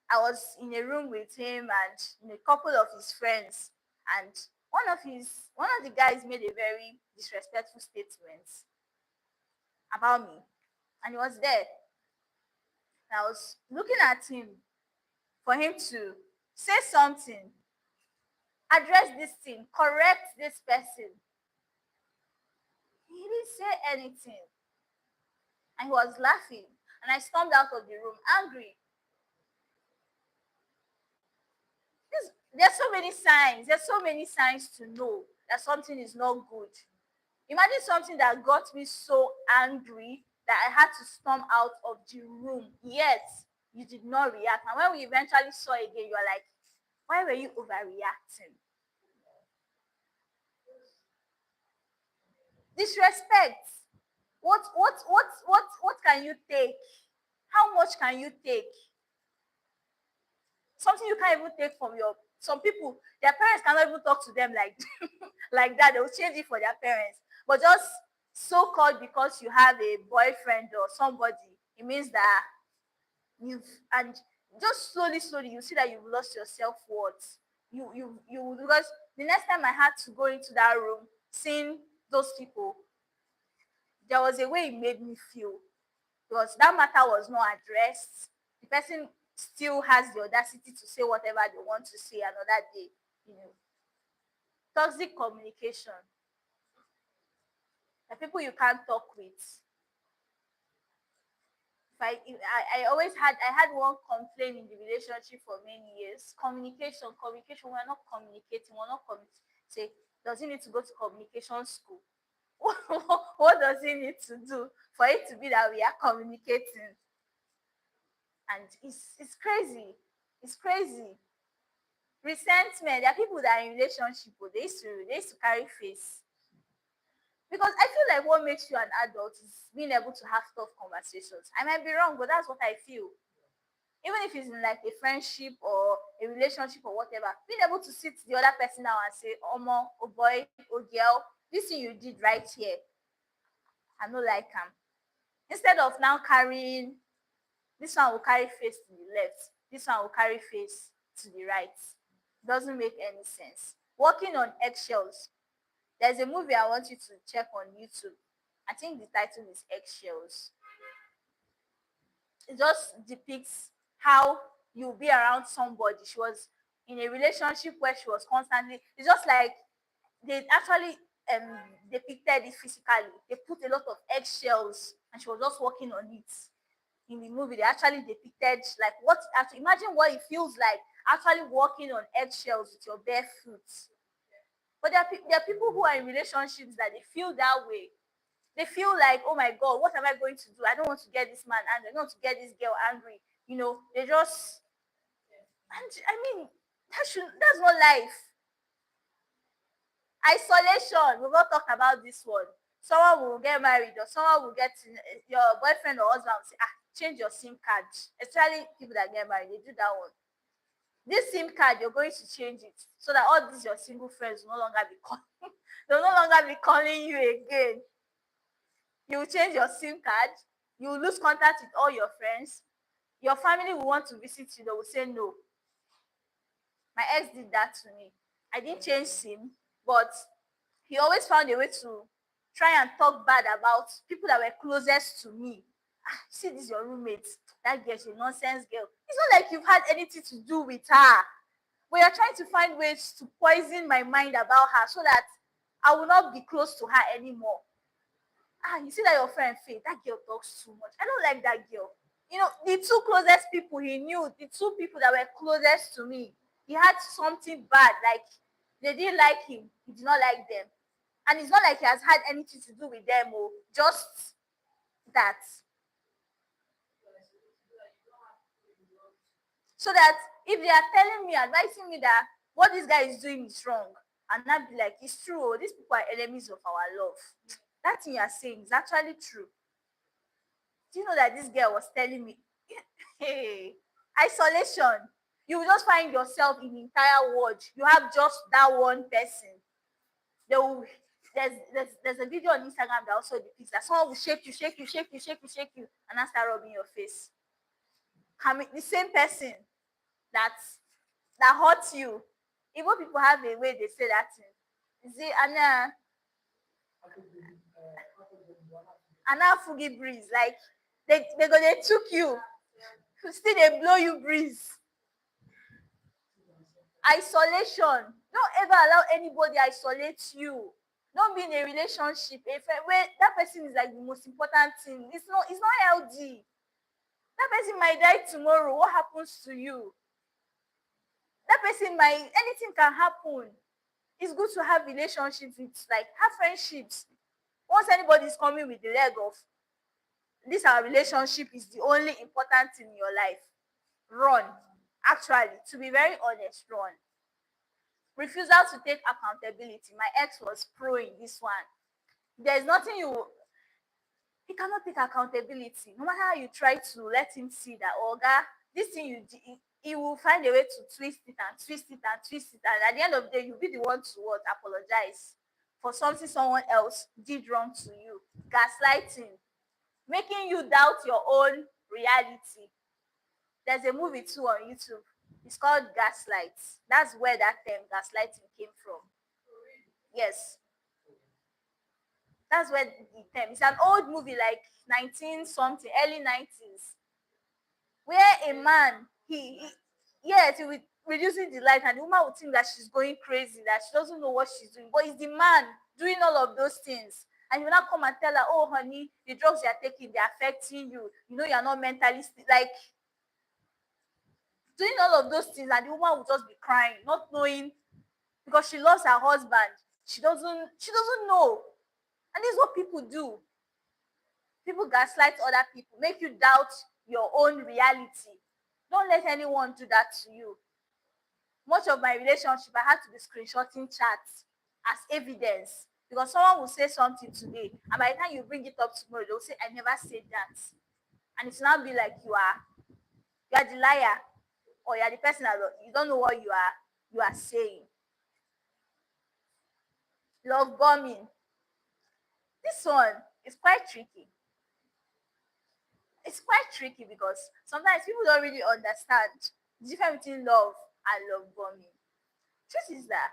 I was in a room with him and a couple of his friends, and one of the guys made a very disrespectful statement about me, and he was there. And I was looking at him for him to say something, address this thing, correct this person. He didn't say anything, and he was laughing. And I stormed out of the room angry. There's so many signs. There's so many signs to know that something is not good. Imagine something that got me so angry that I had to storm out of the room. Yet, you did not react. And when we eventually saw again, you were like, why were you overreacting? Disrespect. What can you take? How much can you take? Something you can't even take from some people, their parents cannot even talk to them like like that. They will change it for their parents. But just so called because you have a boyfriend or somebody, it means that you've, and just slowly you see that you've lost your self-worth. You Because the next time I had to go into that room, seeing those people, there was a way it made me feel, because that matter was not addressed. The person still has the audacity to say whatever they want to say another day, you know. Toxic communication. The people you can't talk with. If I always had one complaint in the relationship for many years. Communication. We're not communicating. We're not say, does he need to go to communication school? What does he need to do for it to be that we are communicating? And it's crazy. It's crazy. Resentment. There are people that are in relationship, but they used to carry face. Because I feel like what makes you an adult is being able to have tough conversations. I might be wrong, but that's what I feel. Even if it's in like a friendship or a relationship or whatever, being able to sit the other person down and say, Omo, oh boy, oh girl, this thing you did right here, I no like him. Instead of now carrying, this one will carry face to the left, this one will carry face to the right. Doesn't make any sense. Walking on eggshells. There's a movie I want you to check on YouTube. I think the title is Eggshells. It just depicts how you'll be around somebody. She was in a relationship where she was constantly, it's just like they actually depicted it physically. They put a lot of eggshells and she was just working on it. In the movie, they actually depicted like what actually, imagine what it feels like actually walking on eggshells with your bare feet. But there are people who are in relationships that they feel that way. They feel like, oh my god, what am I going to do? I don't want to get this man angry. I don't want to get this girl angry. They just, and I mean, that's not life. Isolation. We'll not talk about this one. Someone will get married or someone will get your boyfriend or husband will say, change your SIM card. Especially people that get married, they do that one. This SIM card, you're going to change it so that all these your single friends will no longer be calling. They'll no longer be calling you again. You will change your SIM card. You will lose contact with all your friends. Your family will want to visit you. They will say no. My ex did that to me. I didn't change SIM, but he always found a way to try and talk bad about people that were closest to me. See, this your roommate. That girl, she's a nonsense girl. It's not like you've had anything to do with her. But you're trying to find ways to poison my mind about her so that I will not be close to her anymore. You see that your friend Faith, that girl talks too much. I don't like that girl. The two closest people he knew, the two people that were closest to me, he had something bad. Like they didn't like him. He did not like them. And it's not like he has had anything to do with them or just that. So that if they are telling me, advising me that what this guy is doing is wrong, and I'd be like, it's true, these people are enemies of our love. That thing you are saying is actually true. Do you know that this girl was telling me, hey, isolation. You will just find yourself in the entire world. You have just that one person. There's a video on Instagram that also depicts that someone will shake you, shake you, shake you, shake you, shake you, and then start rubbing your face. The same person that hurts you. Even people have a way they say that thing. You see, Anna Fugi breeze. Like they took you. Still they blow you breeze. Isolation. Don't ever allow anybody isolate you. Don't be in a relationship where that person is like the most important thing. It's not healthy. That person might die tomorrow. What happens to you? That person anything can happen. It's good to have relationships with, like, have friendships. Once anybody is coming with the leg of this, our relationship is the only important thing in your life, run. Actually, to be very honest, run. Refusal to take accountability. My ex was pro in this one. There's nothing he cannot take accountability. No matter how you try to let him see that, Oga, this thing you did, he will find a way to twist it and twist it and twist it. And at the end of the day, you'll be the one to apologize for something someone else did wrong to you. Gaslighting. Making you doubt your own reality. There's a movie too on YouTube. It's called Gaslight. That's where that term gaslighting came from. Yes. That's where the term. It's an old movie, like 19 something, early 90s, where a man, yes, reducing the light, and the woman would think that she's going crazy, that she doesn't know what she's doing, but it's the man doing all of those things. And you will not come and tell her, oh honey, the drugs you're taking, they're affecting you, you're not mentally like doing all of those things. And the woman will just be crying, not knowing, because she loves her husband. She doesn't know. And this is what people do. People gaslight other people, make you doubt your own reality. Don't let anyone do that to you. Much of my relationship, I had to be screenshotting chats as evidence, because someone will say something today, and by the time you bring it up tomorrow, they'll say, I never said that. And it's now be like you are the liar, or you're the person that you don't know what you are saying. Love bombing. This one is quite tricky. It's quite tricky because sometimes people don't really understand the difference between love and love bombing. Truth is that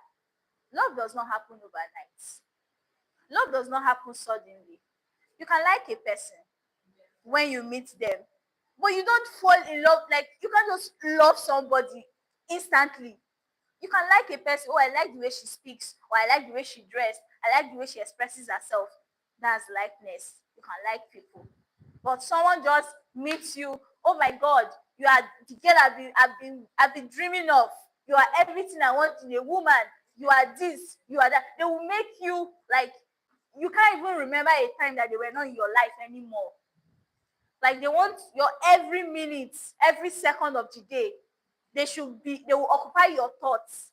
love does not happen overnight. Love does not happen suddenly. You can like a person when you meet them, but you don't fall in love. Like, you can't just love somebody instantly. You can like a person, oh, I like the way she speaks, or I like the way she dressed, I like the way she expresses herself. That's likeness. You can like people. But someone just meets you, oh my god, you are the girl I've been dreaming of. You are everything I want in a woman. You are this, you are that. They will make you like you can't even remember a time that they were not in your life anymore. Like, they want your every minute, every second of the day. They will occupy your thoughts.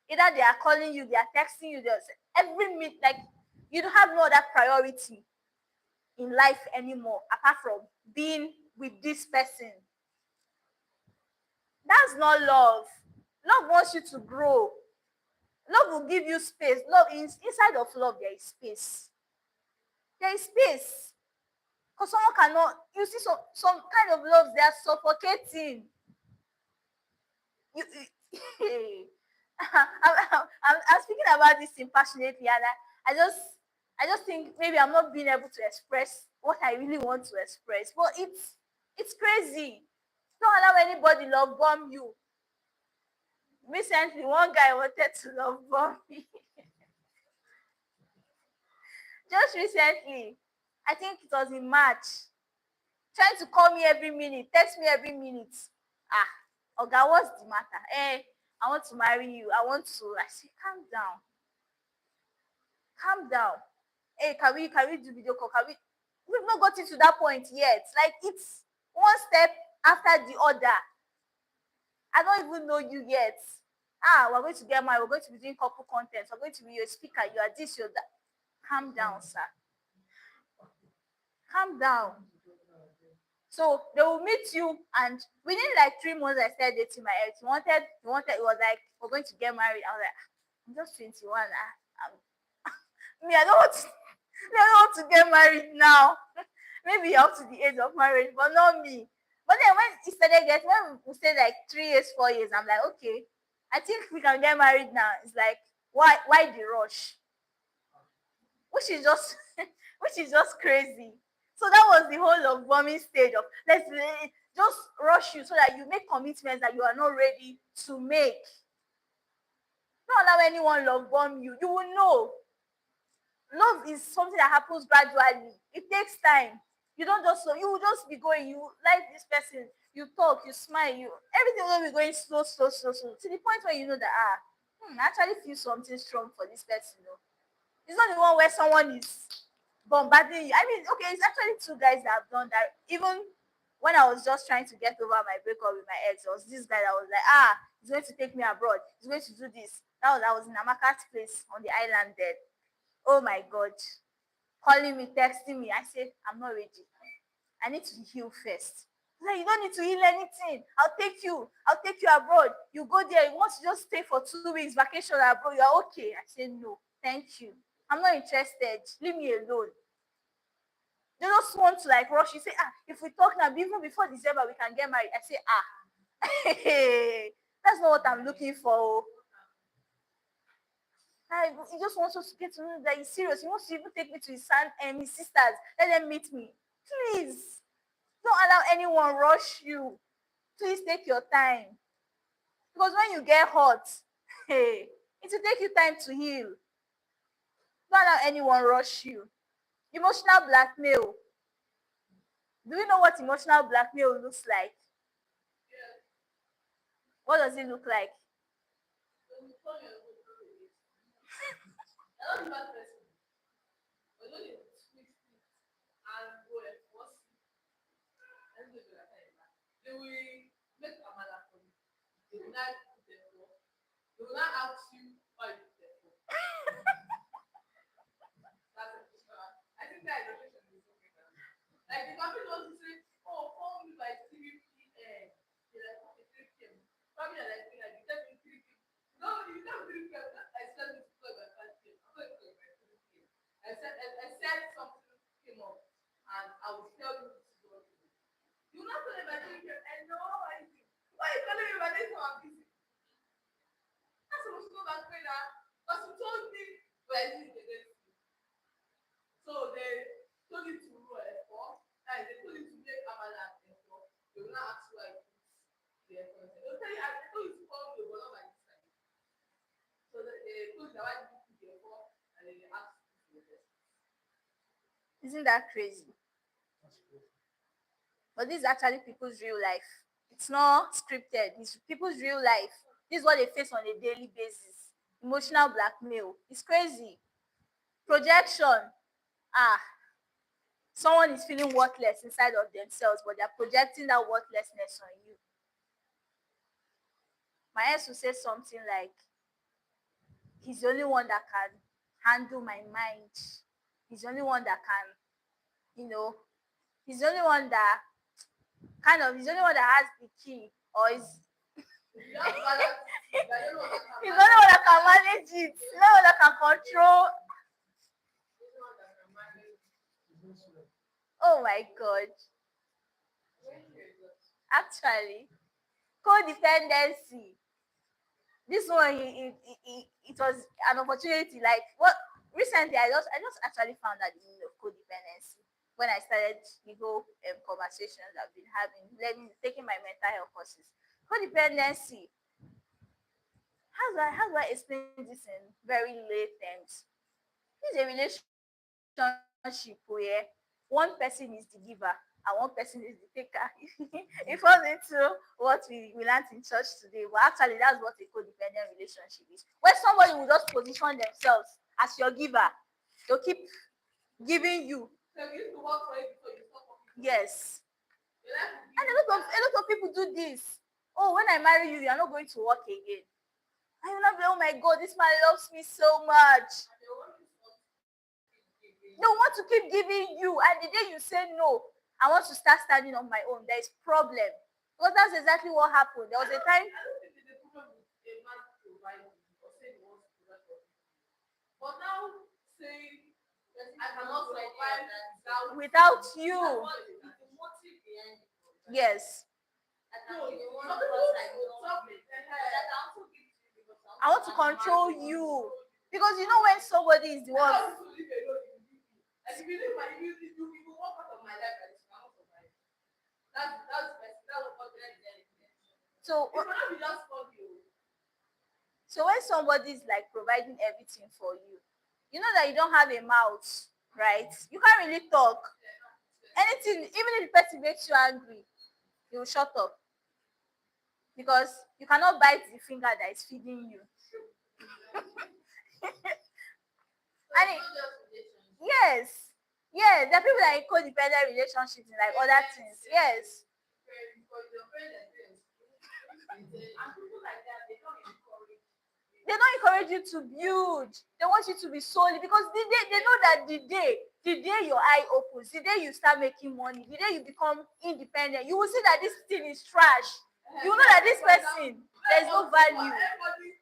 Either they are calling you, they are texting you, every minute, like, you don't have no other priority in life anymore apart from being with this person. That's not love. Love wants you to grow. Love will give you space. Love is inside of love, there is space. There is space. Because someone cannot, you see, some kind of loves, they are suffocating. You, I'm speaking about this thing passionately, and I just think maybe I'm not being able to express what I really want to express. But it's crazy. Don't allow anybody love bomb you. Recently, one guy wanted to love bomb me. Just recently, I think it was in March, trying to call me every minute, text me every minute. Oga, what's the matter? I want to marry you. I say, calm down. Calm down. Hey, can we do video call? We've not gotten to that point yet. Like, it's one step after the other. I don't even know you yet. We're going to get married. We're going to be doing couple content. We're going to be your speaker. You are this, you're that. Calm down, sir. Calm down. So they will meet you, and within like 3 months, I started dating my ex. He was like, we're going to get married. I was like, I'm just 21. I don't want to, I don't want to get married now. Maybe up to the age of marriage, but not me. But then when we stayed like 3 years, 4 years, I'm like, okay, I think we can get married now. It's like, why the rush? Which is just which is just crazy. So that was the whole of bombing stage of let's just rush you so that you make commitments that you are not ready to make. Don't allow anyone love bomb you. You will know. Love is something that happens gradually. It takes time. You don't just you will just be going, you like this person, you talk, you smile, everything will be going slow, slow, slow, slow. To the point where you know that I actually feel something strong for this person. It's not the one where someone is bombarding you. I mean, okay, it's actually two guys that have done that. Even when I was just trying to get over my breakup with my ex, there was this guy that was like, he's going to take me abroad. He's going to do this. I was in Amaka's place on the island there. Oh my God. Calling me, texting me. I said, I'm not ready. I need to heal first. He's like, you don't need to heal anything. I'll take you abroad. You go there. You want to just stay for 2 weeks vacation abroad. You're okay. I said, no, thank you. I'm not interested. Leave me alone. They just want to like rush. You say, if we talk now, even before December, we can get married. I say, that's not what I'm looking for. He just wants us to get to know that he's serious. He wants to even take me to his son and his sisters. Let them meet me. Please, don't allow anyone rush you. Please take your time. Because when you get hurt, hey, it will take you time to heal. Don't allow anyone rush you. Emotional blackmail. Do you know what emotional blackmail looks like? What does it look like? They will make amala for you. They will not put them for. They will not ask you why you put them for. That's a I think that education is okay now. Like the company wants to say, oh, call me by 3 p.m. They're like, okay, 3 p.m. Probably like, you tell me 3 p.m. No, you tell me 3 p.m. I said me to call by 5 p.m. I'm going to call by 3 p.m. I said something came up and I will tell you this is what to do. You will not tell me by 3 p.m. I know anything. Why are you telling me by this time I'm busy? That's supposed to go back later. Because you told me, but I didn't get it. So they told you to roll effort, and they told you to make amala effort. They will not ask why I put the effort. They'll tell you, I told you to call me, but not by this time. So they told you that why did you put the effort, and then they asked you to the effort. Isn't that crazy? But this is actually people's real life. It's not scripted. It's people's real life. This is what they face on a daily basis. Emotional blackmail. It's crazy. Projection. Ah, someone is feeling worthless inside of themselves, but they're projecting that worthlessness on you. My ex will say something like, he's the only one that can handle my mind. He's the only one that can, you know, he's the only one that he's the only one that has the key, or is he's the only one that can manage it. He's the only one that can control. Oh my god. Actually, codependency. This one, it was an opportunity. Like what recently, I just actually found out the meaning of codependency when I started the whole conversations I've been having, taking my mental health courses. Codependency. How do I explain this in very lay terms? This is a relationship where one person is the giver and one person is the taker. It falls into what we learned in church today. But actually, that's what a codependent relationship is. Where somebody will just position themselves as your giver. They'll keep giving you. So you need to work for it before you stop working. Yes. And a lot of people do this. Oh, when I marry you, you're not going to work again. I will not be, oh my god, this man loves me so much. They want to keep giving you, and the day you say no, I want to start standing on my own, there is problem. Because that's exactly what happened. There was a time. I don't think there's a problem with a man providing or saying he wants to provide for people. But now saying I cannot survive without you. Yes. I want to control you. Because you know when somebody is the one. And if you leave my you walk out of my life, I cannot survive. That's what So it cannot be just for you. So when somebody is like providing everything for you, you know that you don't have a mouth, right? You can't really talk. Anything, even if the person makes you angry, you will shut up. Because you cannot bite the finger that is feeding you. And yes. Yeah, there are people that are in codependent relationships in like other things. Yes. They don't encourage you to build. They want you to be solid because they know that the day your eye opens, the day you start making money, the day you become independent, you will see that this thing is trash. You know that this person, there's no value. Everybody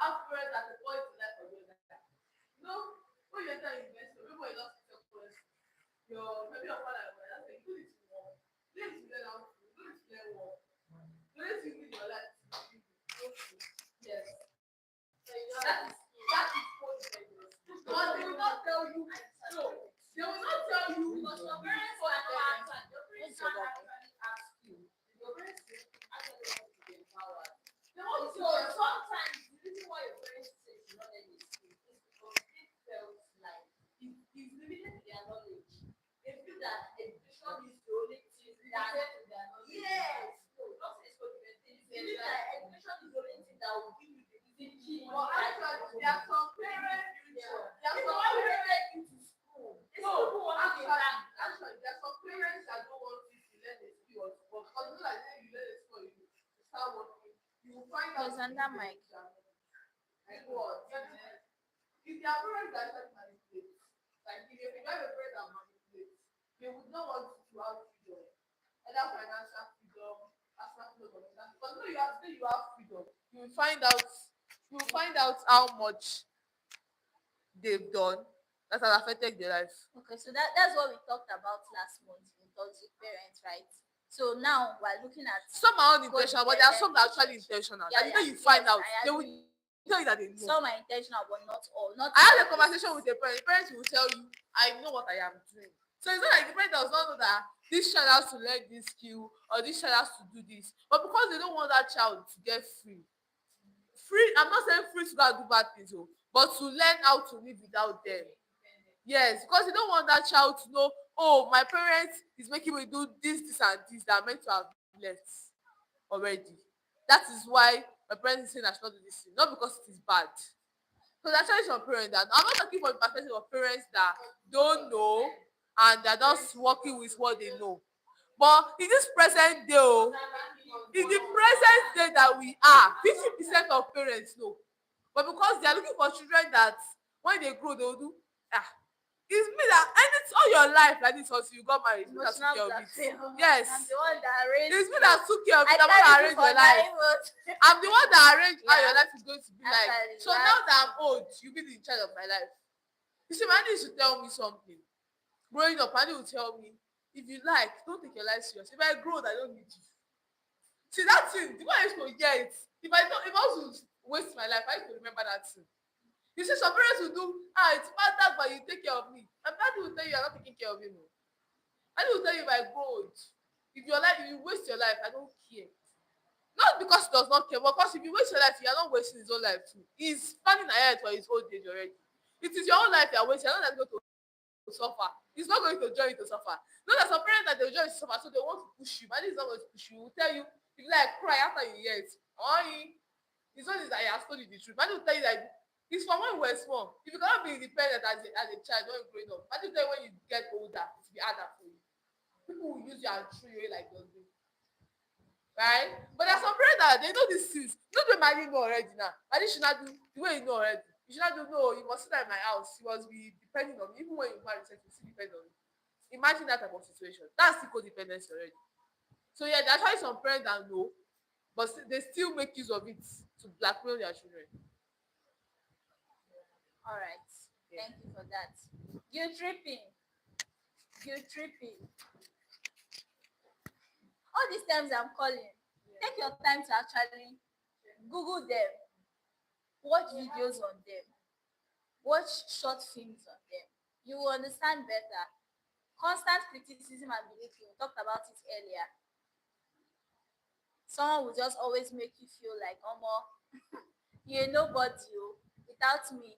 afterwards at the point in life of your life. You know, when you enter investment, people are not maybe your father that's like, you need to work. You need to learn how to you need to learn work. You need to use your life to yes. That is codependence. But they will not tell you so. They will not tell you because your parents will not answer. Your parents will actually ask you. Your parents will actually want to be empowered. They want to will give you the key. But actually, there are some parents, there are some parents into school. No, actually, there are some parents that don't want you to learn a skill or sport. Because you know, like when you learn a skill, you start working. You will find out. Was under mic. Like what? If their parents that actually manipulate, like if you have a parent that manipulates, they would not want you to have freedom, either financial freedom, personal freedom, or mental. Because no, you have to say you have freedom. You will find out. You will find out how much they've done that has affected their life. Okay, so that's what we talked about last month in toxic parents, right? So now we're looking at Some are unintentional, but there are some that are actually intentional. Yeah, and you know, yeah, you find yes, out, I they will agree. tell you that they know. Some are intentional, but not all. Not I had a all conversation cases. with a parent. The parent will tell you, I know what I am doing. So it's not like the parent does not know that this child has to learn this skill or this child has to do this. But because they don't want that child to get free. Free, I'm not saying free to go and do bad things, oh, but to learn how to live without them. Yes, because they don't want that child to know, oh, my parents is making me do this, and this that I'm meant to have left already. That is why my parents is saying I should not do this thing, not because it is bad. So there's actually some parents that I'm not talking from the perspective of parents that don't know and they're just working with what they know. But in this present day, oh, in the present day that we are, 50% of parents know. But because they are looking for children that when they grow, they will do. Ah, it's me that and it's all your life like this until you got married. It's me that took Emotional care of it. blackmail. Yes. I'm the one that raised It's me you. that took care of it. I I'm the one that carried you arranged for your life. 9 months. I'm the one that arranged how Yeah. your life is going to be like. Actually, So now that I'm old, you be in charge of my life. You see, Mandy used to tell me something. Growing up, Mandy would tell me, if you like, don't take your life serious. If I grow, I don't need you. See that thing, the way I used to hear it, if I was to waste my life, I used to remember that thing. You see, some parents will do, it's matters, but you take care of me. And Daddy will tell you, I'm not taking care of him. Daddy will tell you, if I grow old, if you waste your life, I don't care. Not because he does not care, but because if you waste your life, you are not wasting his own life too. He's planning ahead for his old age already. It is your own life you are wasting. You're not going to suffer. He's not going to join you to suffer. Not that some parents that they will join you to suffer, so they want to push you. But he's not going to push you. He will tell you, if you like cry after you hear it. Or his own is that he has told you the truth. But he will tell you that it's from when we were small. If you cannot be independent as a child when you're growing up, but you tell you when you get older, it will be harder for you. People will use you and throw you away like those things. Right? But there are some parents that they know these things. You know the man you know already now. And you should not do the way you know already. You should not do no, you must sit at my house. You must be depending on me. Even when you marry, you still depend on me. Imagine that type of situation. That's the codependency already. So yeah, there are actually some parents that know, but they still make use of it to blackmail their children. All right. Thank you for that. Guilt tripping. Guilt tripping. All these terms I'm calling, take your time to actually Google them, watch videos on them, watch short films on them. You will understand better. Constant criticism and belittling, we talked about it earlier. Someone will just always make you feel like, you're nobody. Without me,